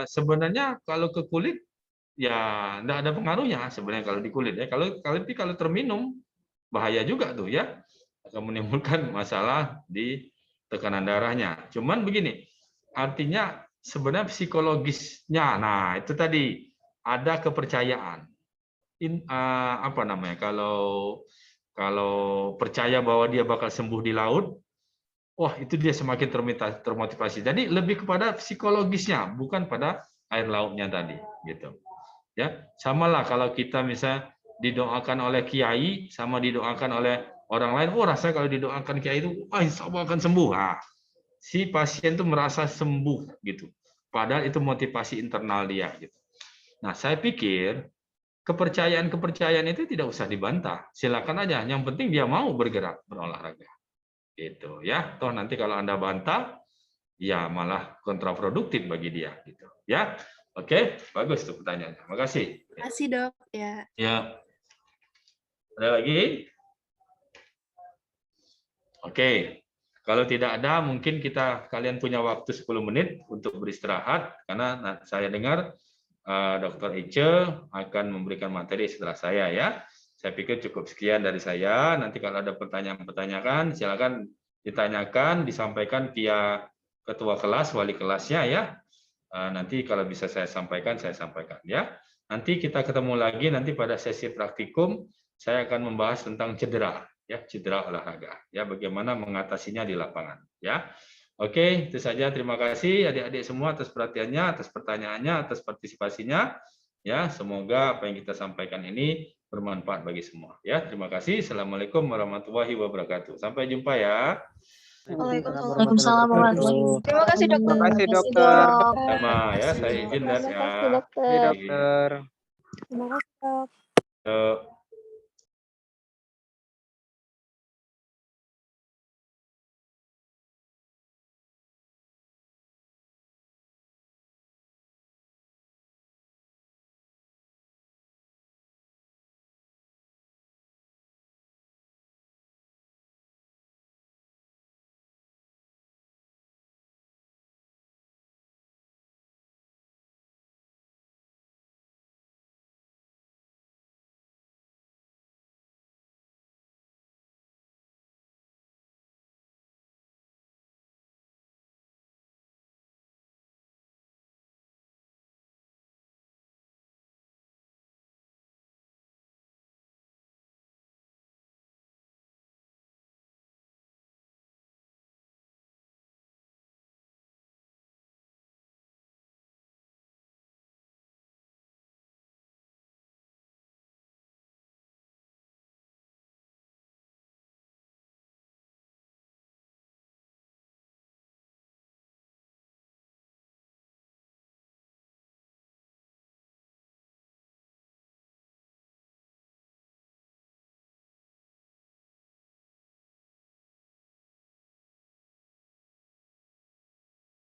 Sebenarnya kalau ke kulit ya tidak ada pengaruhnya sebenarnya kalau di kulit ya. Kalau terminum bahaya juga tuh ya, akan menimbulkan masalah di tekanan darahnya. Cuman begini, artinya sebenarnya psikologisnya, nah itu tadi ada kepercayaan. Apa namanya? Kalau percaya bahwa dia bakal sembuh di laut, wah itu dia semakin termotivasi. Jadi lebih kepada psikologisnya, bukan pada air lautnya tadi, gitu. Ya, samalah kalau kita misalnya didoakan oleh kiai sama didoakan oleh orang lain, rasanya kalau didoakan kiai itu, insya Allah akan sembuh. si pasien tuh merasa sembuh gitu. Padahal itu motivasi internal dia gitu. Nah, saya pikir kepercayaan itu tidak usah dibantah. Silakan aja, yang penting dia mau bergerak, berolahraga. Gitu ya. Toh nanti kalau Anda bantah, ya malah kontraproduktif bagi dia gitu. Ya. Oke, bagus tuh pertanyaannya. Makasih. Terima kasih, Dok. Ya. Ya. Ada lagi? Oke. Kalau tidak ada, mungkin kalian punya waktu 10 menit untuk beristirahat karena saya dengar Dr. Ece akan memberikan materi setelah saya ya. Saya pikir cukup sekian dari saya. Nanti kalau ada pertanyaan-pertanyaan, silakan ditanyakan, disampaikan via ketua kelas, wali kelasnya ya. Nanti kalau bisa saya sampaikan ya. Nanti kita ketemu lagi nanti pada sesi praktikum. Saya akan membahas tentang cedera, ya cedera olahraga, ya bagaimana mengatasinya di lapangan, ya. Oke, itu saja. Terima kasih adik-adik semua atas perhatiannya, atas pertanyaannya, atas partisipasinya. Ya, semoga apa yang kita sampaikan ini bermanfaat bagi semua. Ya, terima kasih. Assalamualaikum warahmatullahi wabarakatuh. Sampai jumpa ya. Waalaikumsalam warahmatullahi wabarakatuh. Terima kasih, Dokter. Terima kasih, dokter. Sama ya, saya izin dan ya. Terima kasih, dokter. Yuk.